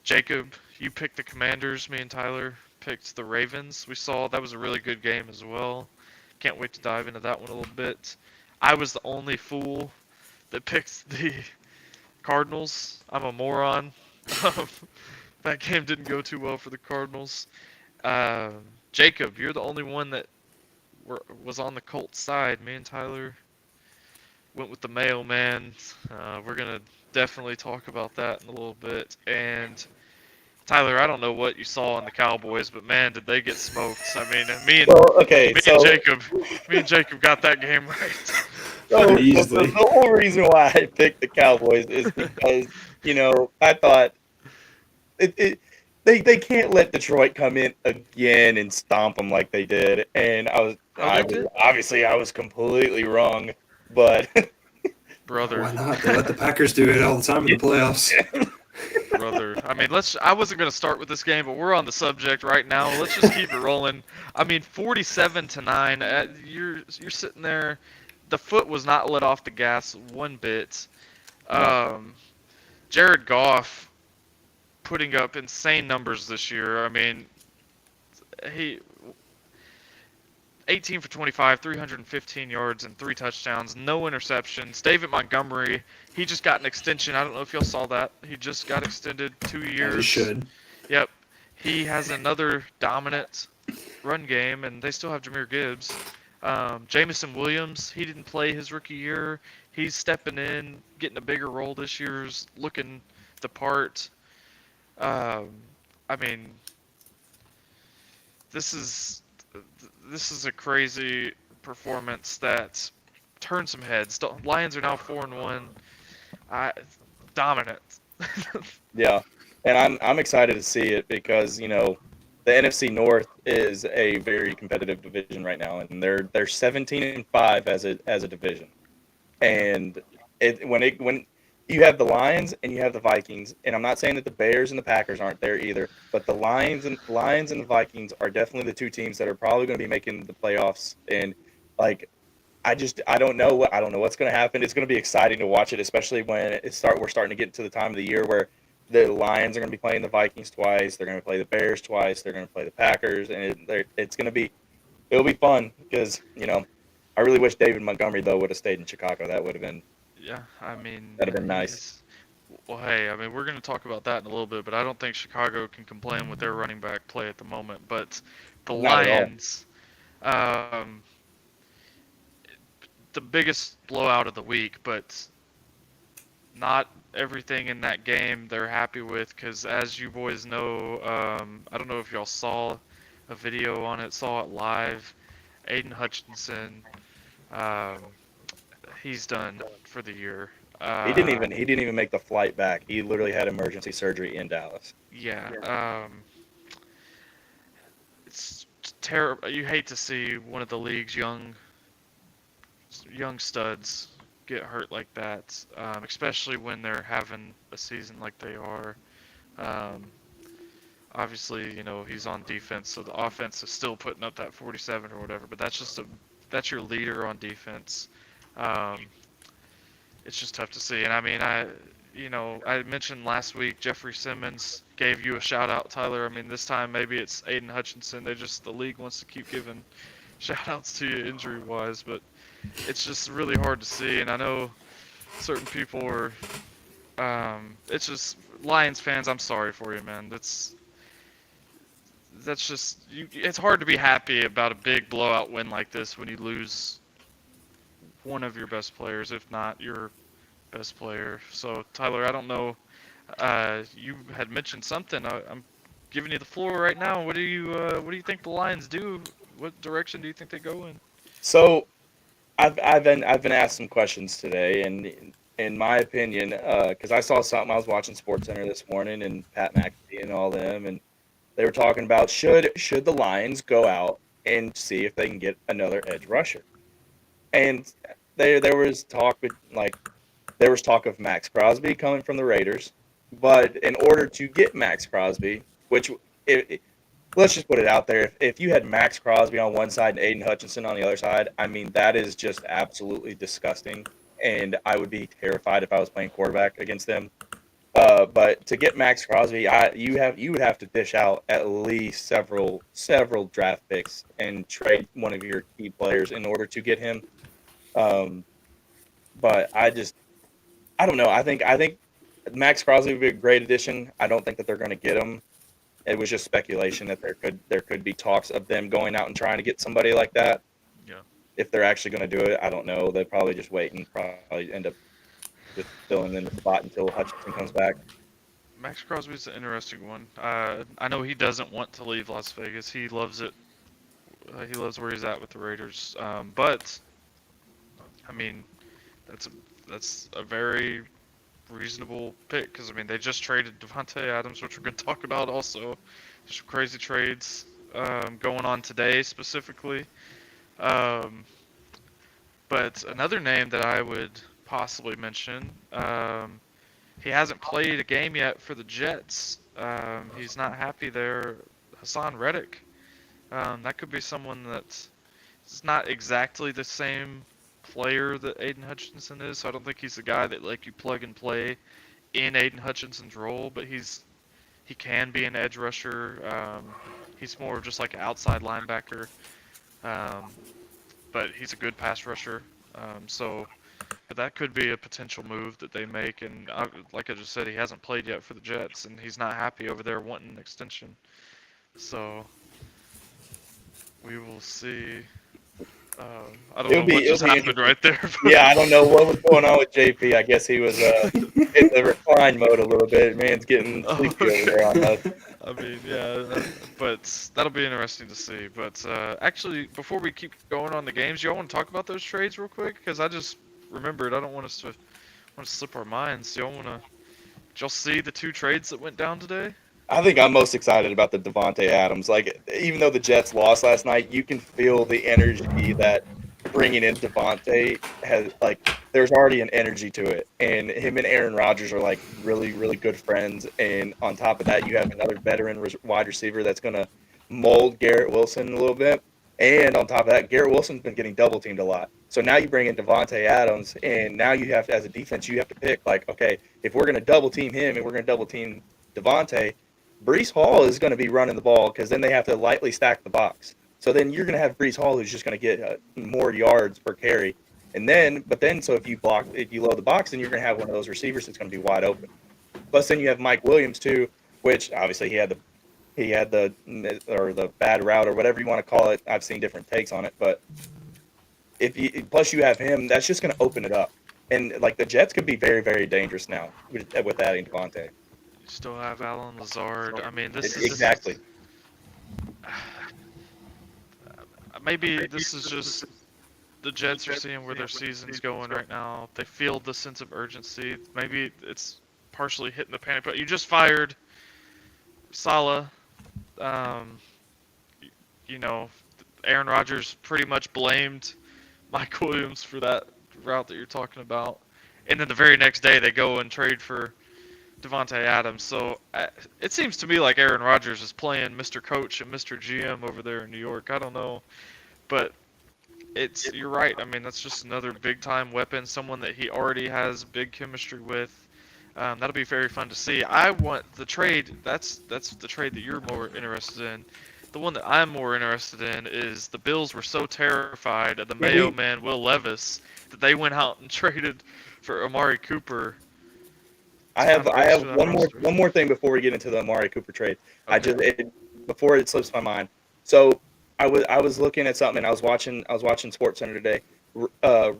Jacob, you picked the Commanders. Me and Tyler picked the Ravens. We saw that was a really good game as well. Can't wait to dive into that one a little bit. I was the only fool that picked the Cardinals. I'm a moron. That game didn't go too well for the Cardinals. Jacob, you're the only one that was on the Colts side. Me and Tyler went with the mailman. We're gonna definitely talk about that in a little bit. And Tyler, I don't know what you saw in the Cowboys, but man, did they get smoked. I mean, Well, okay, me and so Jacob, me and Jacob got that game right. so Easily. the whole reason why I picked the Cowboys is because I thought it they can't let Detroit come in again and stomp them like they did, and Oh, they did, obviously I was completely wrong, but brother. Why not? They let the Packers do it all the time in the playoffs. Brother, I mean, I wasn't gonna start with this game, but we're on the subject right now. Let's just keep it rolling. I mean, 47-9. You're sitting there. The foot was not let off the gas one bit. no, Jared Goff putting up insane numbers this year. I mean, he 18 for 25, 315 yards and 3 touchdowns, no interceptions. David Montgomery, he just got an extension. I don't know if y'all saw that. He just got extended 2 years. They should. Yep. He has another dominant run game, and they still have Jahmyr Gibbs. Jamison Williams, he didn't play his rookie year. He's stepping in, getting a bigger role this year, looking the part. I mean, this is a crazy performance that turned some heads. The Lions are now 4-1. Dominant. yeah, and I'm excited to see it because the NFC North is a very competitive division right now, and they're 17-5 as a division, and when you have the Lions and you have the Vikings, and I'm not saying that the Bears and the Packers aren't there either, but the Lions and the Vikings are definitely the 2 teams that are probably going to be making the playoffs. And like, I don't know what's going to happen. It's going to be exciting to watch it, especially when we're starting to get into the time of the year where the Lions are going to be playing the Vikings twice, they're going to play the Bears twice, they're going to play the Packers, and it'll be fun because I really wish David Montgomery though would have stayed in Chicago. Yeah, I mean, That'd have been nice. Well, hey, I mean, we're going to talk about that in a little bit, but I don't think Chicago can complain with their running back play at the moment. But the Not at all. Lions, um, the biggest blowout of the week, but not everything in that game they're happy with, because as you boys know, I don't know if y'all saw a video on it, saw it live. Aiden Hutchinson, um, he's done for the year. He didn't even make the flight back. He literally had emergency surgery in Dallas. Yeah, it's terrible. You hate to see one of the league's young studs get hurt like that, especially when they're having a season like they are. Um, obviously, he's on defense, so the offense is still putting up that 47 or whatever. But that's your leader on defense. Um, it's just tough to see. And I mean, I mentioned last week Jeffrey Simmons gave you a shout out, Tyler. I mean, this time maybe it's Aiden Hutchinson. The league wants to keep giving shout outs to you injury wise, but it's just really hard to see. And I know certain people are. It's just Lions fans. I'm sorry for you, man. That's just you. It's hard to be happy about a big blowout win like this when you lose one of your best players, if not your best player. So Tyler, I don't know. You had mentioned something. I'm giving you the floor right now. What do you think the Lions do? What direction do you think they go in? So I've been asked some questions today, and in my opinion, because I saw something, I was watching SportsCenter this morning, and Pat McAfee and all them, and they were talking about should the Lions go out and see if they can get another edge rusher, and there was talk of Max Crosby coming from the Raiders, but in order to get Max Crosby, which let's just put it out there, if you had Max Crosby on one side and Aiden Hutchinson on the other side, I mean that is just absolutely disgusting, and I would be terrified if I was playing quarterback against them. But to get Max Crosby, you would have to dish out at least several draft picks and trade one of your key players in order to get him. Um, but I don't know. I think Max Crosby would be a great addition. I don't think that they're going to get him. It was just speculation that there could be talks of them going out and trying to get somebody like that. Yeah. If they're actually going to do it, I don't know. They'll probably just wait and probably end up just filling in the spot until Hutchinson comes back. Max Crosby's an interesting one. I know he doesn't want to leave Las Vegas. He loves it. He loves where he's at with the Raiders. But I mean, that's a, that's a very reasonable pick because I mean they just traded Devontae Adams, which we're going to talk about also. There's some crazy trades going on today specifically. Um, but another name that I would possibly mention, he hasn't played a game yet for the Jets. He's not happy there. Hassan Reddick. That could be someone that's not exactly the same player that Aiden Hutchinson is. So I don't think he's the guy that like you plug and play in Aiden Hutchinson's role, but he can be an edge rusher. He's more of just like an outside linebacker, um, but he's a good pass rusher. So that could be a potential move that they make. And like I just said, he hasn't played yet for the Jets, and he's not happy over there wanting an extension. So we will see. I don't know what just happened right there. Yeah, I don't know what was going on with JP. I guess he was in the recline mode a little bit. Man's getting sleepy over there on us. I mean, yeah, but that'll be interesting to see. But actually, before we keep going on the games, y'all want to talk about those trades real quick? Because I just remembered. I don't want us to slip our minds. Did y'all see the two trades that went down today? I think I'm most excited about the Devontae Adams. Like, even though the Jets lost last night, you can feel the energy that bringing in Devontae has. Like, there's already an energy to it, and him and Aaron Rodgers are like really, really good friends. And on top of that, you have another veteran wide receiver that's going to mold Garrett Wilson a little bit. And on top of that, Garrett Wilson's been getting double teamed a lot. So now you bring in Devontae Adams, and now you have to, as a defense, you have to pick like, okay, if we're going to double team him and we're going to double team Devontae, Breece Hall is going to be running the ball because then they have to lightly stack the box. So then you're going to have Breece Hall who's just going to get more yards per carry. So if you load the box, then you're going to have one of those receivers that's going to be wide open. Plus, then you have Mike Williams too, which obviously he had the bad route or whatever you want to call it. I've seen different takes on it, but plus you have him, that's just going to open it up. And like the Jets could be very, very dangerous now with adding Devontae. Still have Alan Lazard. I mean, Exactly. Maybe this is just the Jets are seeing where their season's going right now. They feel the sense of urgency. Maybe it's partially hitting the panic. But you just fired Saleh. Aaron Rodgers pretty much blamed Mike Williams for that route that you're talking about. And then the very next day they go and trade for Devontae Adams. So it seems to me like Aaron Rodgers is playing Mr. Coach and Mr. GM over there in New York. I don't know, but you're right. I mean, that's just another big time weapon, someone that he already has big chemistry with. That'll be very fun to see. I want the trade. That's the trade that you're more interested in. The one that I'm more interested in is the Bills were so terrified of the Yeah, Mayo man Will Levis that they went out and traded for Amari Cooper I to kind have of I bolster have that roster. one more thing before we get into the Amari Cooper trade. Okay. Before it slips my mind. So I was looking at something. I was watching Sports Center today.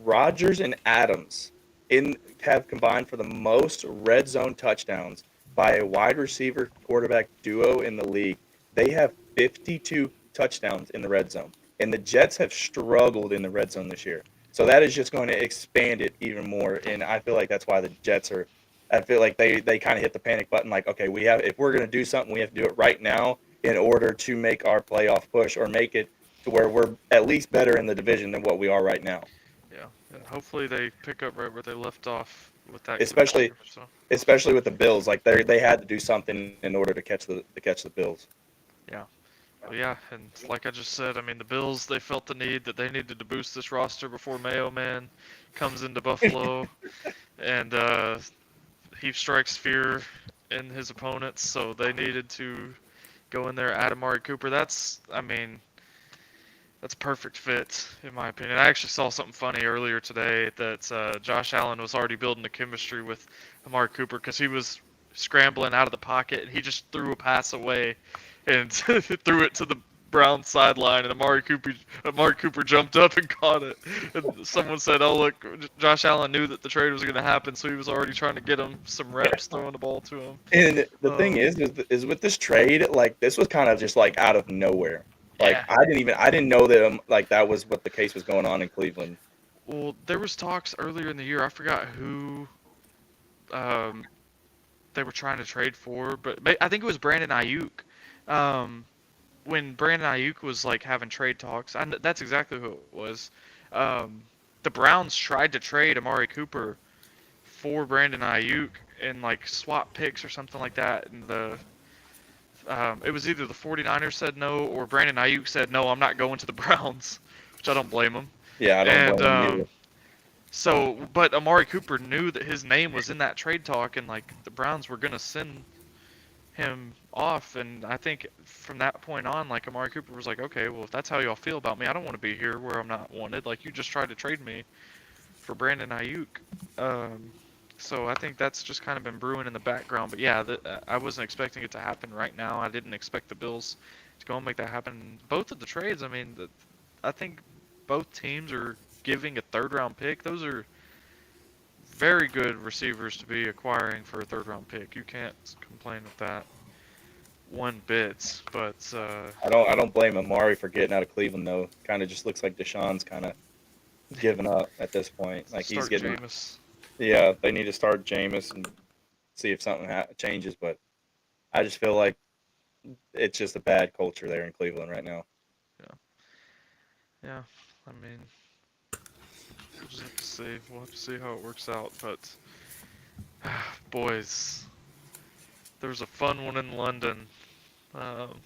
Rodgers and Adams in have combined for the most red zone touchdowns by a wide receiver quarterback duo in the league. They have 52 touchdowns in the red zone, and the Jets have struggled in the red zone this year. So that is just going to expand it even more, and I feel like that's why the Jets are. I feel like they kind of hit the panic button. Like, okay, we have if we're going to do something, we have to do it right now in order to make our playoff push or make it to where we're at least better in the division than what we are right now. Yeah, and hopefully they pick up right where they left off with that group Especially there. So especially with the Bills, like they had to do something in order to catch the Bills. yeah. Well, yeah, and like I just said, I mean the Bills they felt the need that they needed to boost this roster before Mayo Man comes into Buffalo, and he strikes fear in his opponents, so they needed to go in there, add Amari Cooper. I mean, that's a perfect fit in my opinion. I actually saw something funny earlier today that Josh Allen was already building a chemistry with Amari Cooper because he was scrambling out of the pocket and he just threw a pass away and threw it to the Browns sideline, and Amari Cooper jumped up and caught it. And someone said, "Oh look, Josh Allen knew that the trade was going to happen, so he was already trying to get him some reps throwing the ball to him." And the thing is with this trade, like this was kind of just like out of nowhere. Like Yeah. I didn't know that like that was what the case was going on in Cleveland. Well, there was talks earlier in the year. I forgot who um, they were trying to trade for, but I think it was Brandon Ayuk. Um, when Brandon Ayuk was like having trade talks, that's exactly who it was. Um, the Browns tried to trade Amari Cooper for Brandon Ayuk and like swap picks or something like that. And it was either the 49ers said no or Brandon Ayuk said no, I'm not going to the Browns, which I don't blame him. Yeah, I don't And blame him either. so, but Amari Cooper knew that his name was in that trade talk, and like the Browns were gonna send him off. And I think from that point on, like Amari Cooper was like, okay, well if that's how y'all feel about me, I don't want to be here where I'm not wanted. Like you just tried to trade me for Brandon Ayuk. Um, so I think that's just kind of been brewing in the background. But yeah, I wasn't expecting it to happen right now. I didn't expect the Bills to go and make that happen. Both of the trades, I mean, I think both teams are giving a third round pick. Those are very good receivers to be acquiring for a third round pick. You can't complain with that one bit. But I don't blame Amari for getting out of Cleveland though. Kind of just looks like Deshaun's kind of giving up at this point. Like he's start getting. Jameis. Yeah, they need to start Jameis and see if something changes. But I just feel like it's just a bad culture there in Cleveland right now. Yeah, I mean, we'll just have to see. We'll have to see how it works out. But boys, there was a fun one in London. Um,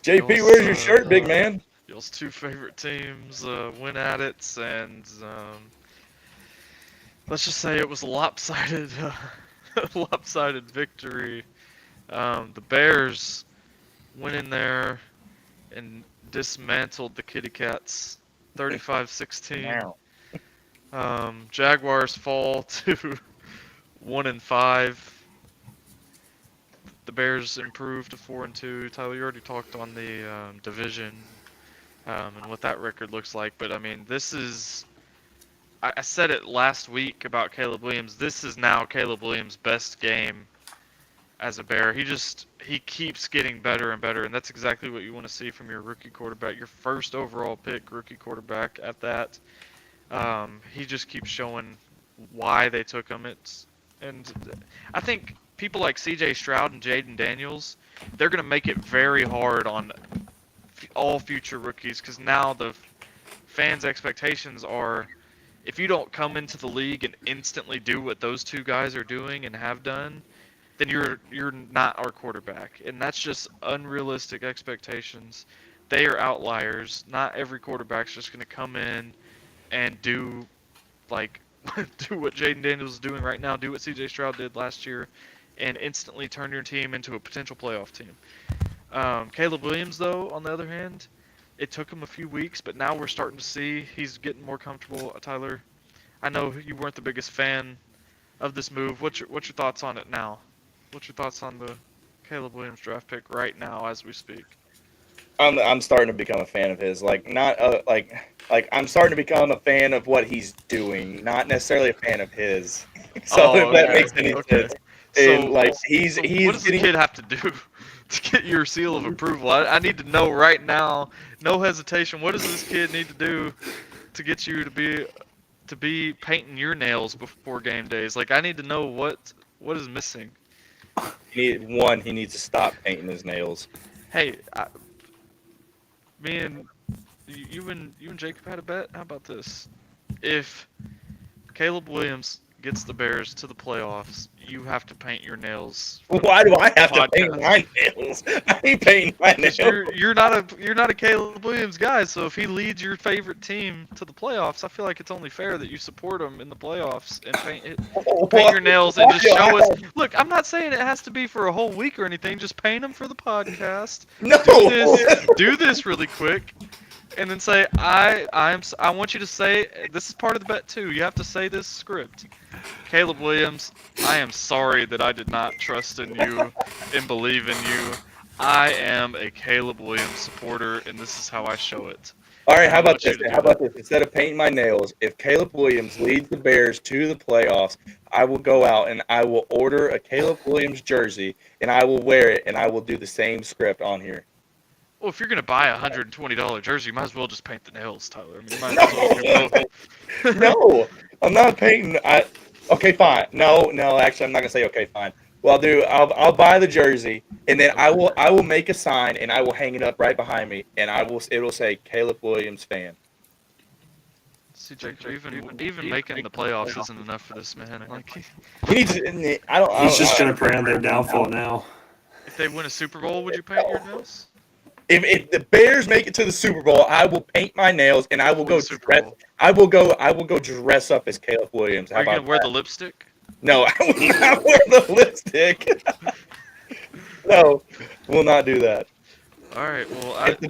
JP, y'all's, where's your shirt, big man? y'all's two favorite teams went at it, and let's just say it was a lopsided, lopsided victory. The Bears went in there and dismantled the Kitty Cats, 35-16. Wow. Jaguars fall to 1-5. The Bears improved to 4-2. Tyler, you already talked on the division and what that record looks like, but I mean, this is. I said it last week about Caleb Williams. This is now Caleb Williams' best game as a Bear. He keeps getting better and better, and that's exactly what you want to see from your rookie quarterback, your first overall pick rookie quarterback at that. He just keeps showing why they took him. And I think people like C.J. Stroud and Jaden Daniels, they're going to make it very hard on all future rookies because now the fans' expectations are if you don't come into the league and instantly do what those two guys are doing and have done, then you're not our quarterback, and that's just unrealistic expectations. They are outliers. Not every quarterback's just going to come in and do like do what Jaden Daniels is doing right now, do what CJ Stroud did last year, and instantly turn your team into a potential playoff team. Caleb Williams, though, on the other hand, it took him a few weeks, but now we're starting to see he's getting more comfortable. Tyler, I know you weren't the biggest fan of this move. What's your thoughts on it now? What's your thoughts on the Caleb Williams draft pick right now as we speak? I'm starting to become a fan of his. Like not like I'm starting to become a fan of what he's doing, not necessarily a fan of his. So if that makes any sense. And like he's what does the kid have to do to get your seal of approval? I need to know right now, no hesitation. What does this kid need to do to get you to be painting your nails before game days? Like I need to know what is missing. He needs to stop painting his nails. Hey, me and you and Jacob had a bet. How about this? If Caleb Williams gets the Bears to the playoffs, you have to paint your nails. Why do I have to paint my nails? I ain't painting my nails. You're not a Caleb Williams guy, so if he leads your favorite team to the playoffs, I feel like it's only fair that you support him in the playoffs and paint your nails and just show us. Look, I'm not saying it has to be for a whole week or anything. Just paint them for the podcast. No. Do this really quick. And then say, I want you to say, this is part of the bet too, you have to say this script. Caleb Williams, I am sorry that I did not trust in you and believe in you. I am a Caleb Williams supporter, and this is how I show it. All right, how about this? Instead of painting my nails, if Caleb Williams leads the Bears to the playoffs, I will go out and I will order a Caleb Williams jersey, and I will wear it, and I will do the same script on here. Well, if you're going to buy a $120 jersey, you might as well just paint the nails, Tyler. I mean, you might as well No, I'm not painting. Okay, fine. No, actually, I'm not gonna say okay, fine. Well, I'll buy the jersey, and then I will make a sign, and I will hang it up right behind me, and it'll say Caleb Williams fan. See, Jake, even making the playoffs isn't enough for this man. Like, he needs. He's just gonna pray on their downfall now. If they win a Super Bowl, would you paint your nails? If the Bears make it to the Super Bowl, I will paint my nails and I will go dress. I will go dress up as Caleb Williams. Are you gonna wear the lipstick? No, I will not wear the lipstick. No, we'll not do that. All right. Well, if the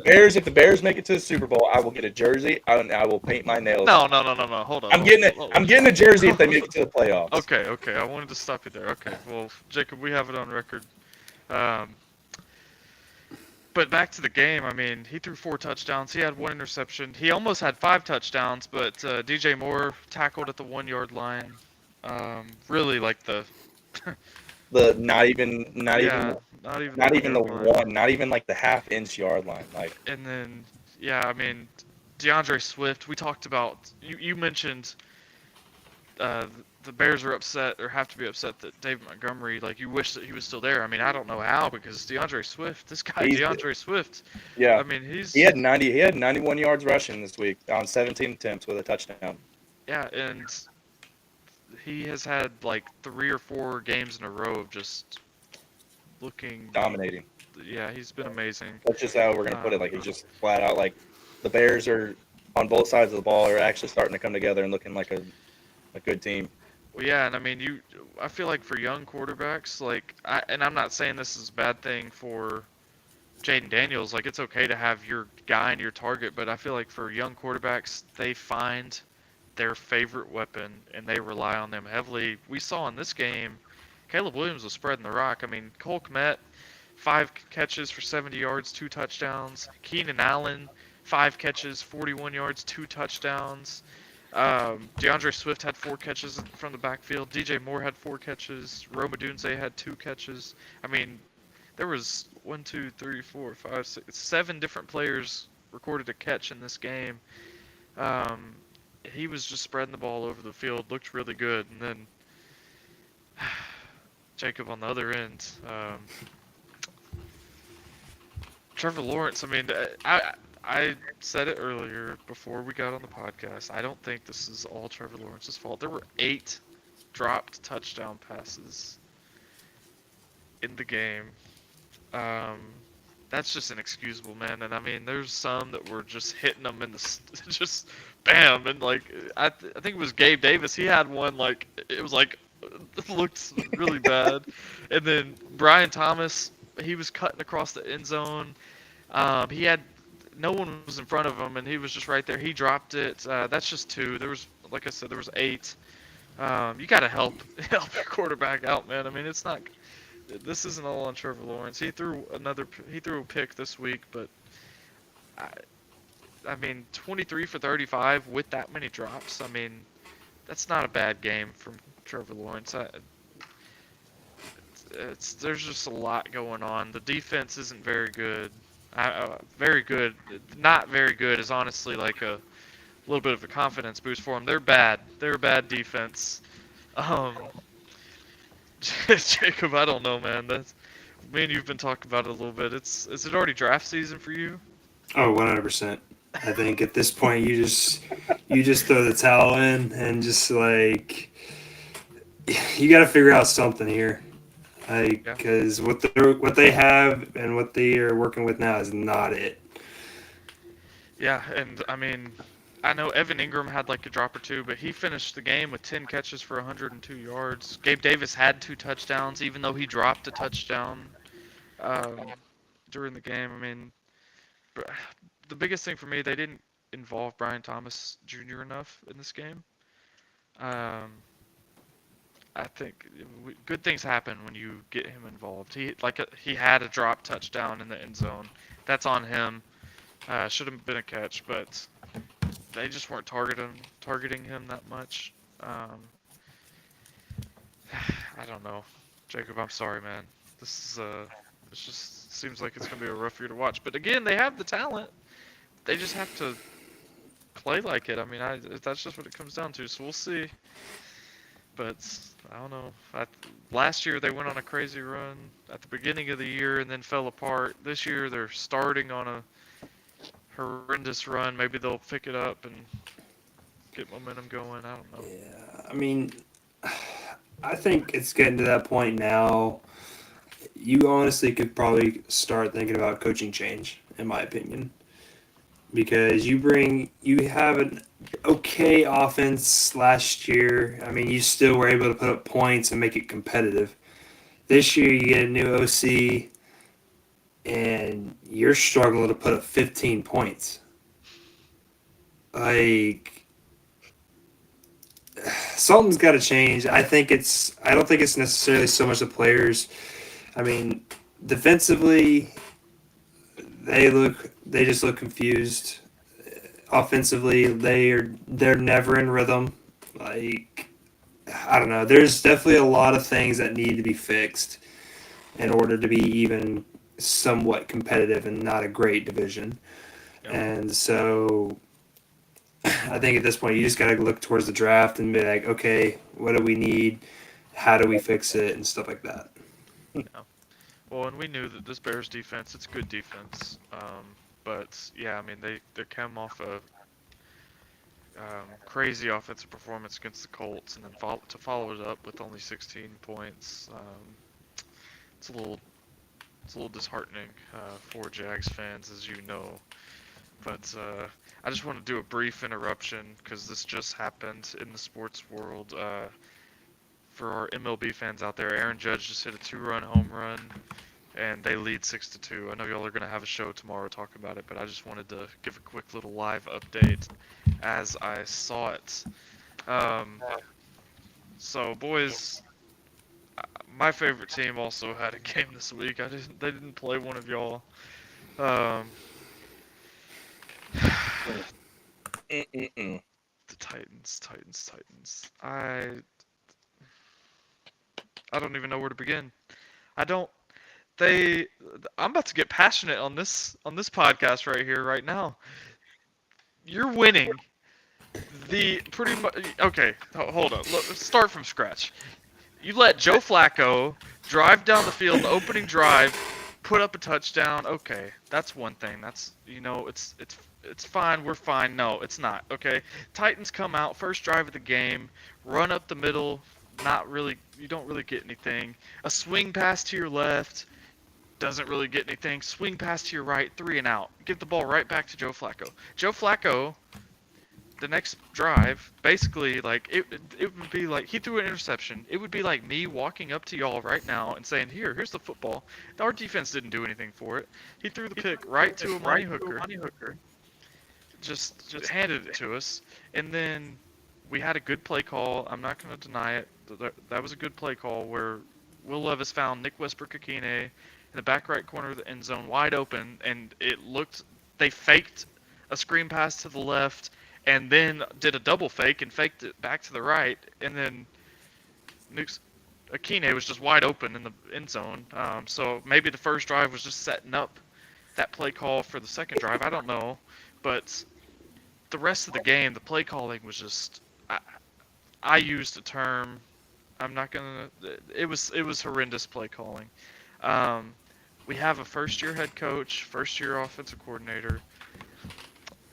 Bears make it to the Super Bowl, I will get a jersey and I will paint my nails. No. Hold on. I'm getting a jersey if they make it to the playoffs. Okay. I wanted to stop you there. Okay. Well, Jacob, we have it on record. But back to the game, I mean, he threw 4 touchdowns. He had 1 interception. He almost had 5 touchdowns, but DJ Moore tackled at the 1-yard line. Really, like not even like the half-inch yard line. Like. And then, yeah, I mean, DeAndre Swift. We talked about. You mentioned. The Bears are upset or have to be upset that David Montgomery, like, you wish that he was still there. I mean, I don't know how, because DeAndre Swift. Yeah. I mean, he had 91 yards rushing this week on 17 attempts with a touchdown. Yeah, and he has had like 3 or 4 games in a row of just looking dominating. Yeah, he's been amazing. That's just how we're gonna put it. Like, he's just flat out, like, the Bears are on both sides of the ball are actually starting to come together and looking like a good team. Well, yeah, and I mean, I feel like for young quarterbacks, like, and I'm not saying this is a bad thing for Jaden Daniels. Like, it's okay to have your guy and your target, but I feel like for young quarterbacks, they find their favorite weapon and they rely on them heavily. We saw in this game, Caleb Williams was spreading the rock. I mean, Cole Kmet, 5 catches for 70 yards, 2 touchdowns. Keenan Allen, 5 catches, 41 yards, 2 touchdowns. DeAndre Swift had 4 catches from the backfield. DJ Moore had 4 catches. Rome Odunze had 2 catches. I mean, there was 7 different players recorded a catch in this game. He was just spreading the ball over the field, looked really good. And then Jacob on the other end. Trevor Lawrence, I mean, I said it earlier before we got on the podcast. I don't think this is all Trevor Lawrence's fault. There were 8 dropped touchdown passes in the game. Um, that's just inexcusable, man. And I mean, there's some that were just hitting them in the just bam, and like I think it was Gabe Davis. He had one like it was like it looked really bad. And then Brian Thomas, he was cutting across the end zone. He had no one was in front of him, and he was just right there. He dropped it. That's just 2. There was, like I said, there was 8. You got to help your quarterback out, man. I mean, it's not. This isn't all on Trevor Lawrence. He threw a pick this week, but I mean, 23 for 35 with that many drops. I mean, that's not a bad game from Trevor Lawrence. There's just a lot going on. The defense isn't very good. Very good. Not very good is honestly like a little bit of a confidence boost for them. They're bad. They're a bad defense. Jacob, I don't know, man. That's me and you've been talking about it a little bit. Is it already draft season for you? Oh, 100%. I think at this point you just throw the towel in and just like you got to figure out something here. Because what they have and what they are working with now is not it. Yeah, and I mean, I know Evan Ingram had like a drop or 2, but he finished the game with 10 catches for 102 yards. Gabe Davis had 2 touchdowns, even though he dropped a touchdown during the game. I mean, the biggest thing for me, they didn't involve Brian Thomas Jr. enough in this game. I think good things happen when you get him involved. He had a drop touchdown in the end zone. That's on him. Should have been a catch, but they just weren't targeting him that much. I don't know, Jacob. I'm sorry, man. This is it just seems like it's gonna be a rough year to watch. But again, they have the talent. They just have to play like it. I mean, that's just what it comes down to. So we'll see. But I don't know. Last year they went on a crazy run at the beginning of the year and then fell apart. This year they're starting on a horrendous run. Maybe they'll pick it up and get momentum going. I don't know. Yeah, I mean, I think it's getting to that point now. You honestly could probably start thinking about coaching change, in my opinion, because you have an okay offense last year. I mean, you still were able to put up points and make it competitive. This year, you get a new OC, and you're struggling to put up 15 points. Like, something's got to change. I don't think it's necessarily so much the players. I mean, defensively, they just look confused. Offensively, they're never in rhythm. Like, I don't know. There's definitely a lot of things that need to be fixed in order to be even somewhat competitive and not a great division. Yep. And so I think at this point you just got to look towards the draft and be like, okay, what do we need? How do we fix it? And stuff like that. Yeah. Well, and we knew that this Bears defense, it's good defense. But yeah, I mean, they came off a crazy offensive performance against the Colts, and then to follow it up with only 16 points. It's a little disheartening for Jags fans, as you know. But I just want to do a brief interruption because this just happened in the sports world. For our MLB fans out there, Aaron Judge just hit a 2-run home run, and they lead 6-2. I know y'all are going to have a show tomorrow talking about it, but I just wanted to give a quick little live update as I saw it. So, boys, my favorite team also had a game this week. They didn't play one of y'all. The Titans. I don't even know where to begin. I'm about to get passionate on this podcast right here, right now. You're winning pretty much. Okay, hold on. Let's start from scratch. You let Joe Flacco drive down the field, the opening drive, put up a touchdown. Okay, that's one thing. That's, it's fine. We're fine. No, it's not. Okay, Titans come out first drive of the game, run up the middle. Not really. You don't really get anything. A swing pass to your left doesn't really get anything. Swing pass to your right, 3 and out. Give the ball right back to Joe Flacco. Joe Flacco, the next drive, basically, like, it would be like he threw an interception. It would be like me walking up to y'all right now and saying, here's the football. Our defense didn't do anything for it. He threw the pick right to a money hooker. Just handed it to us. And then we had a good play call. I'm not going to deny it. That was a good play call where Will Levis found Nick Westbrook-Akine in the back right corner of the end zone wide open, and they faked a screen pass to the left and then did a double fake and faked it back to the right, and then Akine was just wide open in the end zone. So maybe the first drive was just setting up that play call for the second drive. I don't know, but the rest of the game, the play calling was just. I used a term. I'm not gonna. It was horrendous play calling. We have a first-year head coach, first-year offensive coordinator.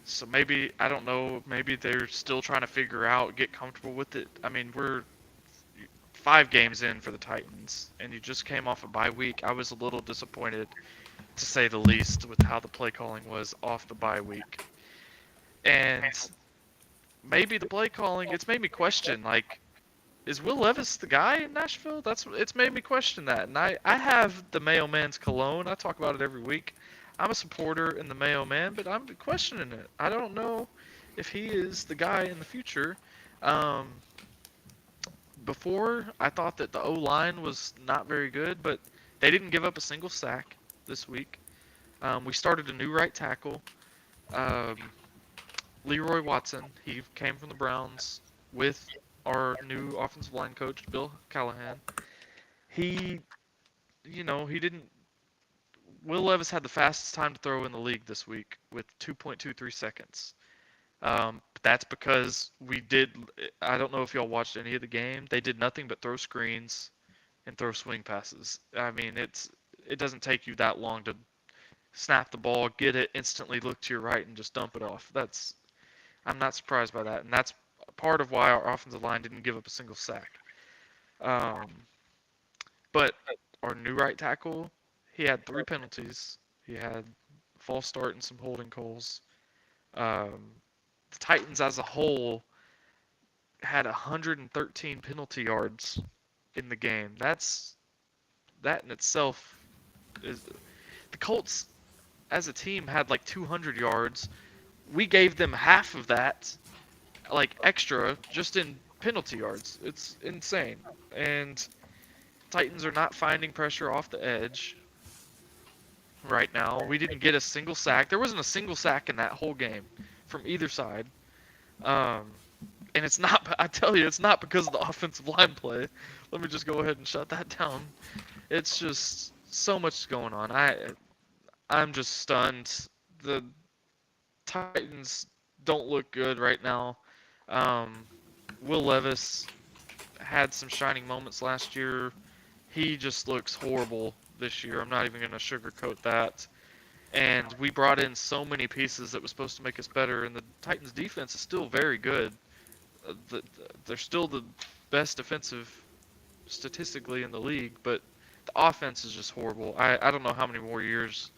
So maybe, I don't know, maybe they're still trying to figure out, get comfortable with it. I mean, we're 5 games in for the Titans, and you just came off a bye week. I was a little disappointed, to say the least, with how the play calling was off the bye week. And maybe the play calling, it's made me question, like, is Will Levis the guy in Nashville? It's made me question that. And I have the Mayo Man's cologne. I talk about it every week. I'm a supporter in the Mayo Man, but I'm questioning it. I don't know if he is the guy in the future. Before, I thought that the O-line was not very good, but they didn't give up a single sack this week. We started a new right tackle, Leroy Watson. He came from the Browns with our new offensive line coach, Bill Callahan. He didn't. Will Levis had the fastest time to throw in the league this week with 2.23 seconds. That's because we did. I don't know if y'all watched any of the game. They did nothing but throw screens and throw swing passes. I mean, it doesn't take you that long to snap the ball, get it, instantly look to your right, and just dump it off. I'm not surprised by that, and that's part of why our offensive line didn't give up a single sack. But our new right tackle, he had 3 penalties. He had a false start and some holding calls. The Titans as a whole had 113 penalty yards in the game. That in itself is. The Colts as a team had like 200 yards. We gave them half of that, like extra, just in penalty yards. It's insane. And Titans are not finding pressure off the edge right now. We didn't get a single sack. There wasn't a single sack in that whole game from either side. And it's not, I tell you, it's not because of the offensive line play. Let me just go ahead and shut that down. It's just so much going on. I'm just stunned. The Titans don't look good right now. Will Levis had some shining moments last year. He just looks horrible this year. I'm not even going to sugarcoat that. And we brought in so many pieces that was supposed to make us better, and the Titans' defense is still very good. They're still the best defensive statistically in the league, but the offense is just horrible. I don't know how many more years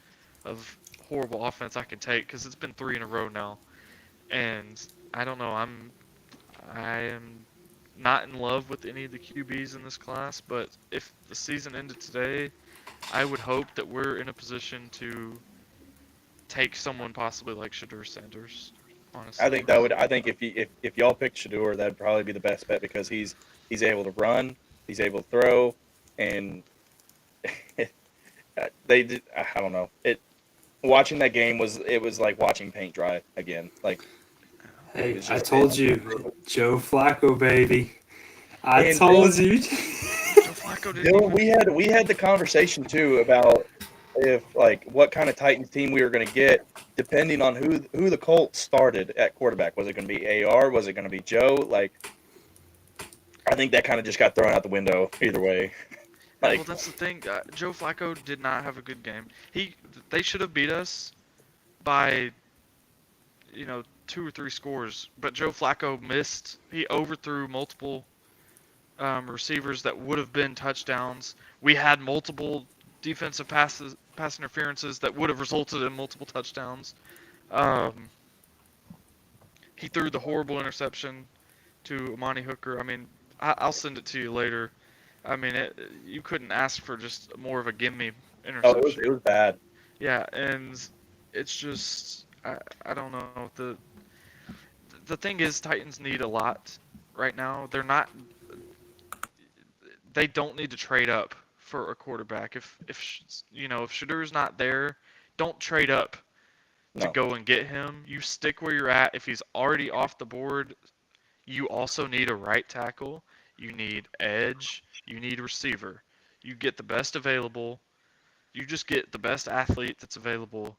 of horrible offense I can take, because it's been 3 in a row now. And I don't know, I am not in love with any of the QBs in this class, but if the season ended today, I would hope that we're in a position to take someone possibly like Shedeur Sanders. Honestly, I think if y'all picked Shedeur, that'd probably be the best bet, because he's able to run, he's able to throw, and they did. I don't know. Watching that game was like watching paint dry again. Like, hey, I told you, Joe Flacco, baby. I told you. Joe Flacco didn't we had the conversation too about if, like, what kind of Titans team we were going to get depending on who the Colts started at quarterback. Was it going to be AR? Was it going to be Joe? Like, I think that kind of just got thrown out the window either way. Well, Like, that's the thing. Joe Flacco did not have a good game. They should have beat us by, 2 or 3 scores. But Joe Flacco missed. He overthrew multiple receivers that would have been touchdowns. We had multiple defensive pass interferences that would have resulted in multiple touchdowns. Um, he threw the horrible interception to Amani Hooker. I mean, I'll send it to you later. I mean, you couldn't ask for just more of a gimme oh, interception. it was bad. Yeah, and it's just I don't know. The thing is, Titans need a lot right now. They don't need to trade up for a quarterback. If Shadur's not there, don't trade up to No, go and get him. You stick where you're at. If he's already off the board, you also need a right tackle. You need edge. You need receiver. You get the best available. You just get the best athlete that's available,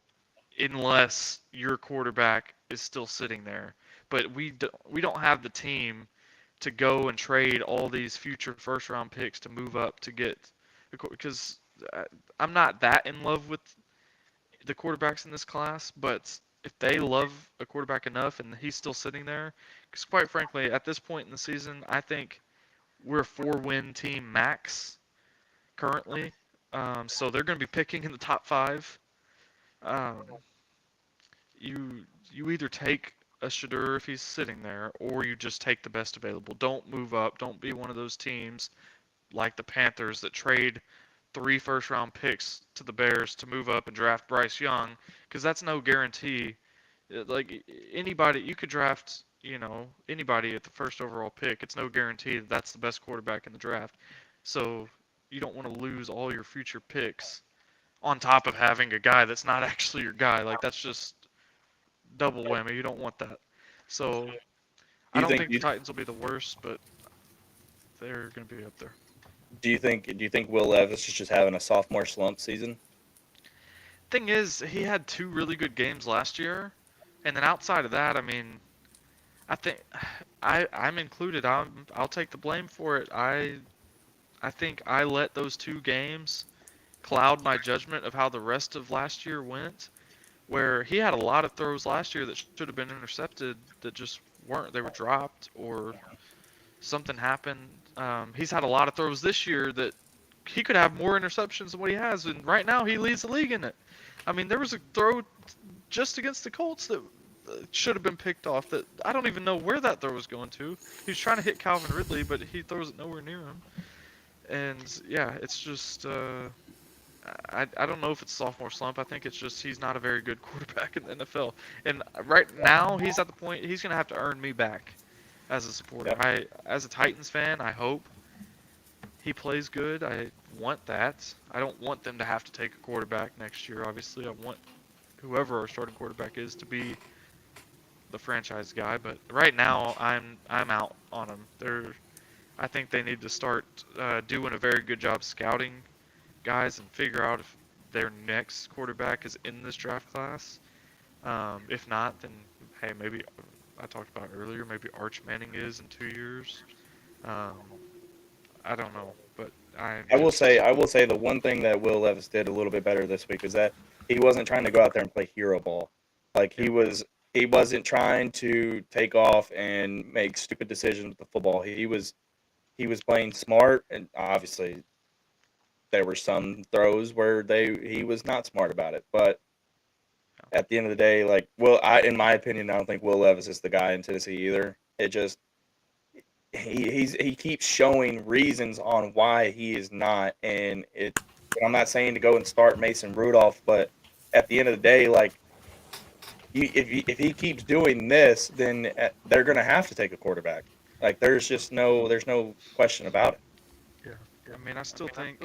unless your quarterback is still sitting there. But we don't have the team to go and trade all these future first round picks to move up to get because I'm not that in love with the quarterbacks in this class, but if they love a quarterback enough and he's still sitting there, because quite frankly, at this point in the season, I think we're a 4-win team max currently. So they're going to be picking in the top 5. Um, you either take a Shadur if he's sitting there, or you just take the best available. Don't move up. Don't be one of those teams like the Panthers that trade 3 first-round picks to the Bears to move up and draft Bryce Young, because that's no guarantee. Like anybody, you could draft, anybody at the first overall pick. It's no guarantee that that's the best quarterback in the draft. So you don't want to lose all your future picks on top of having a guy that's not actually your guy. Like that's just double whammy. You don't want that. So do I you don't think think the Titans will be the worst, but they're going to be up there. do you think Will Levis is just having a sophomore slump season? Thing is, he had 2 really good games last year, and then outside of that, I mean, I think I'm included. I'll take the blame for it. I think I let those 2 games cloud my judgment of how the rest of last year went, where he had a lot of throws last year that should have been intercepted that just weren't. They were dropped or something happened. He's had a lot of throws this year that he could have more interceptions than what he has, and right now he leads the league in it. I mean, there was a throw just against the Colts that should have been picked off that I don't even know where that throw was going to. He was trying to hit Calvin Ridley, but he throws it nowhere near him. And yeah, it's just I don't know if it's sophomore slump. I think it's just he's not a very good quarterback in the NFL. And right now he's at the point he's gonna have to earn me back as a supporter. Yep. As a Titans fan, I hope he plays good. I want that. I don't want them to have to take a quarterback next year. Obviously, I want whoever our starting quarterback is to be the franchise guy. But right now, I'm out on them. I think they need to start doing a very good job scouting guys and figure out if their next quarterback is in this draft class. If not, then hey, maybe I talked about earlier. Maybe Arch Manning is in 2 years. Um, I don't know, but I will say the one thing that Will Levis did a little bit better this week is that he wasn't trying to go out there and play hero ball. Like yeah, he wasn't trying to take off and make stupid decisions with the football. He was playing smart, and obviously there were some throws where he was not smart about it. But at the end of the day, like in my opinion, I don't think Will Levis is the guy in Tennessee either. It just he keeps showing reasons on why he is not, and I'm not saying to go and start Mason Rudolph, but at the end of the day, like if he keeps doing this, then they're going to have to take a quarterback. Like there's no question about it. yeah. I mean, I still think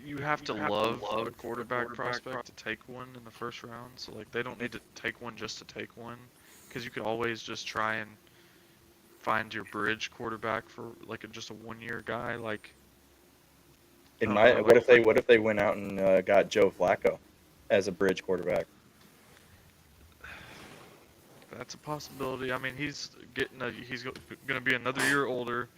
you have to love a quarterback prospect to take one in the first round. So like they don't need to take one just to take one, because you could always just try and find your bridge quarterback for like just a 1-year guy. Like I In don't know, my what if they went out and got Joe Flacco as a bridge quarterback? that's a possibility. I mean, he's going to be another year older.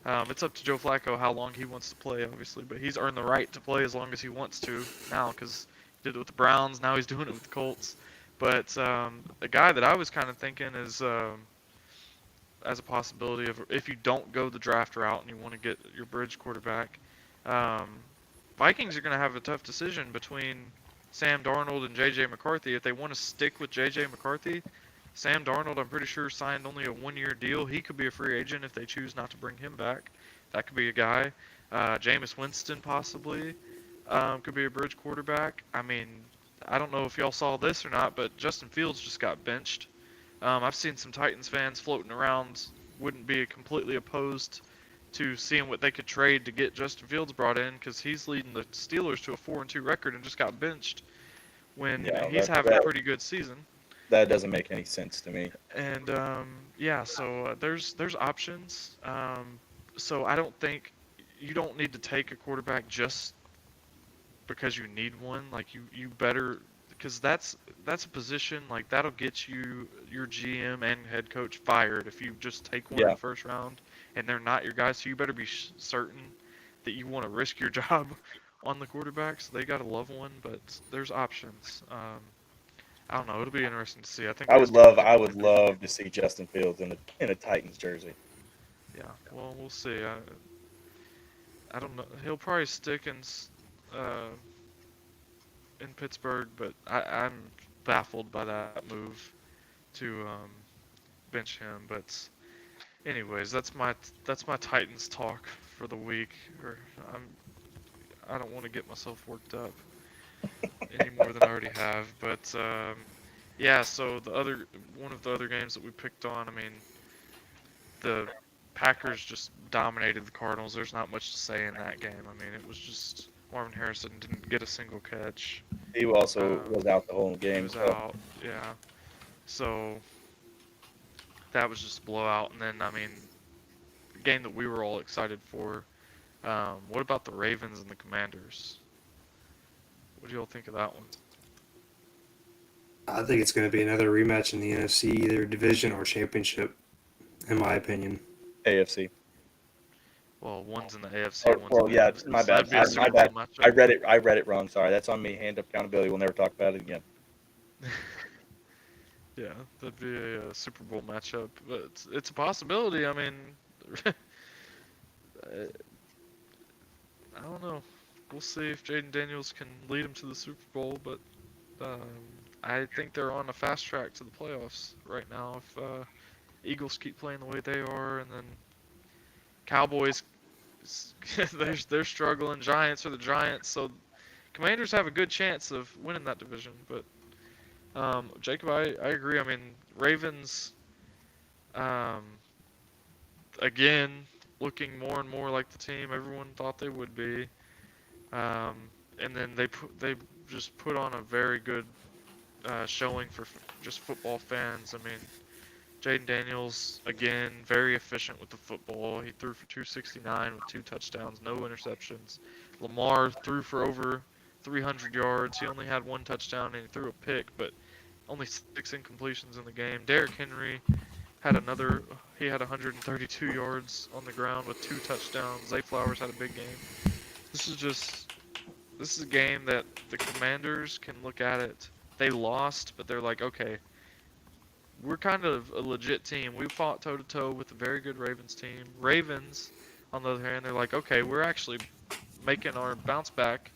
It's up to Joe Flacco how long he wants to play, obviously, but he's earned the right to play as long as he wants to now because he did it with the Browns. Now he's doing it with the Colts. But the guy that I was kind of thinking is as a possibility of if you don't go the draft route and you want to get your bridge quarterback, um, Vikings are going to have a tough decision between Sam Darnold and J.J. McCarthy. If they want to stick with J.J. McCarthy, Sam Darnold, I'm pretty sure, signed only a one-year deal. He could be a free agent if they choose not to bring him back. That could be a guy. Jameis Winston possibly could be a bridge quarterback. I mean, I don't know if y'all saw this or not, but Justin Fields just got benched. I've seen some Titans fans floating around, wouldn't be completely opposed to seeing what they could trade to get Justin Fields brought in because he's leading the Steelers to a 4-2 record and just got benched when Yeah, he's having a pretty good season. that doesn't make any sense to me. And yeah, so there's options. So I don't think you don't need to take a quarterback just because you need one. Like you better because that's a position like that'll get you your GM and head coach fired if you just take one in Yeah. the first round and they're not your guy. So you better be certain that you want to risk your job on the quarterback. So they got to love one, but there's options. I don't know. It'll be interesting to see. I think I would love to see Justin Fields in a Titans jersey. Yeah. Well, we'll see. I don't know. He'll probably stick uh, in Pittsburgh, but I'm baffled by that move to bench him. But anyways, that's my Titans talk for the week. I don't want to get myself worked up any more than I already have. But yeah, so one of the other games that we picked on, I mean, the Packers just dominated the Cardinals. There's not much to say in that game. I mean, it was just Marvin Harrison didn't get a single catch. He also was out the whole game. He was out, yeah. So that was just a blowout. And then, I mean, the game that we were all excited for. What about the Ravens and the Commanders? What do y'all think of that one? I think it's going to be another rematch in the NFC, either division or championship, in my opinion. AFC. Well, one's in the AFC, one's Well, in the yeah, NFC. my So bad. that'd be a Super My bad. Bowl matchup. I read it wrong. Sorry, that's on me. Hand up accountability. We'll never talk about it again. Yeah, that'd be a Super Bowl matchup, but it's a possibility. I mean, I don't know. We'll see if Jaden Daniels can lead them to the Super Bowl, but I think they're on a fast track to the playoffs right now. If Eagles keep playing the way they are, and then Cowboys, they're struggling. Giants are the Giants, so Commanders have a good chance of winning that division. But Jacob, I agree. I mean, Ravens, again, looking more and more like the team everyone thought they would be. And then they just put on a very good showing for just football fans. I mean, Jaden Daniels, again, very efficient with the football. He threw for 269 with 2 touchdowns, no interceptions. Lamar threw for over 300 yards. He only had 1 touchdown and he threw a pick, but only 6 incompletions in the game. Derrick Henry had 132 yards on the ground with 2 touchdowns. Zay Flowers had a big game. This is a game that the Commanders can look at it. They lost, but they're like, okay, we're kind of a legit team. We fought toe-to-toe with a very good Ravens team. Ravens, on the other hand, they're like, okay, we're actually making our bounce back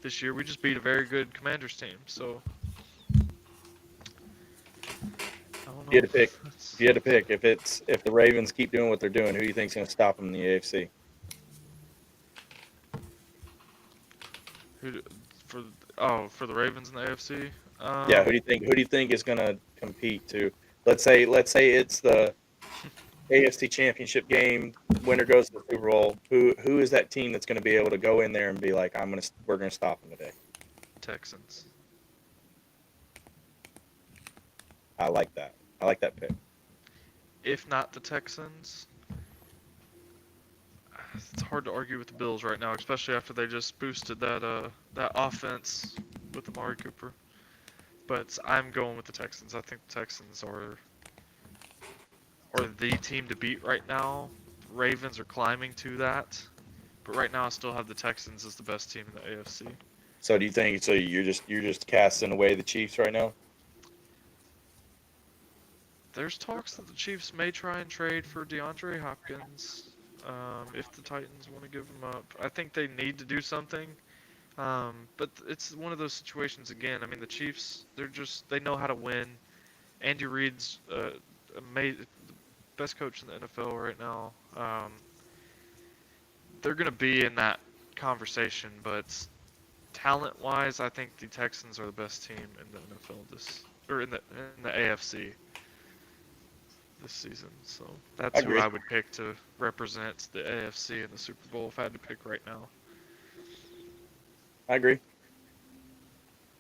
this year. We just beat a very good Commanders team. So, I don't know. If you had to pick, if the Ravens keep doing what they're doing, who do you think's going to stop them in the AFC? For the Ravens in the AFC? Yeah, who do you think is going to compete to? Let's say it's the AFC Championship game. Winner goes to the Super Bowl. Who is that team that's going to be able to go in there and be like, we're going to stop them today? Texans. I like that. I like that pick. If not the Texans, it's hard to argue with the Bills right now, especially after they just boosted that offense with Amari Cooper. But I'm going with the Texans. I think the Texans are the team to beat right now. Ravens are climbing to that. But right now, I still have the Texans as the best team in the AFC. So do you think? So you're just casting away the Chiefs right now? There's talks that the Chiefs may try and trade for DeAndre Hopkins if the Titans want to give him up. I think they need to do something. But it's one of those situations again. I mean, the Chiefs, they know how to win. Andy Reid's the best coach in the NFL right now. They're going to be in that conversation, but talent-wise, I think the Texans are the best team in the NFL in the AFC this season. So I that's who agree. I would pick to represent the AFC in the Super Bowl if I had to pick right now. I agree.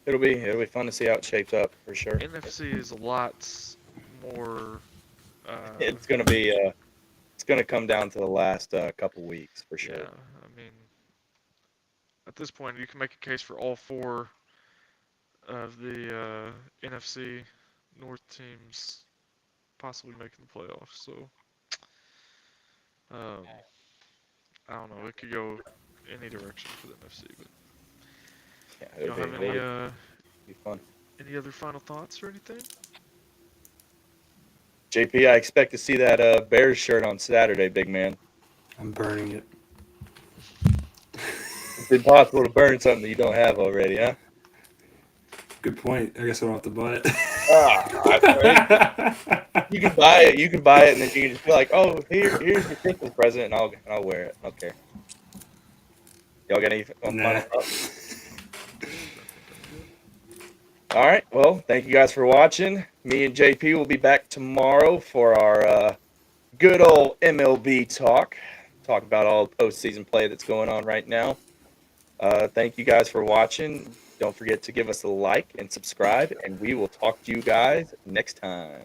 It'll be fun to see how it shapes up for sure. NFC is a lot more. It's gonna be it's gonna come down to the last couple weeks for sure. Yeah, I mean, at this point, you can make a case for all four of the NFC North teams possibly making the playoffs. So, um, I don't know. It could go any direction for the NFC. But Yeah, y'all have it'll be fun. any other final thoughts or anything? JP, I expect to see that Bears shirt on Saturday, big man. I'm burning it. It's impossible to burn something that you don't have already, huh? Good point. I guess I don't have to buy it. You can buy it. You can buy it, and then you can just be like, "Oh, here's your Christmas present," and I'll wear it. I don't care. Y'all got any final thoughts? All right. Well, thank you guys for watching. Me and JP will be back tomorrow for our good old MLB talk. Talk about all the postseason play that's going on right now. Thank you guys for watching. Don't forget to give us a like and subscribe, and we will talk to you guys next time.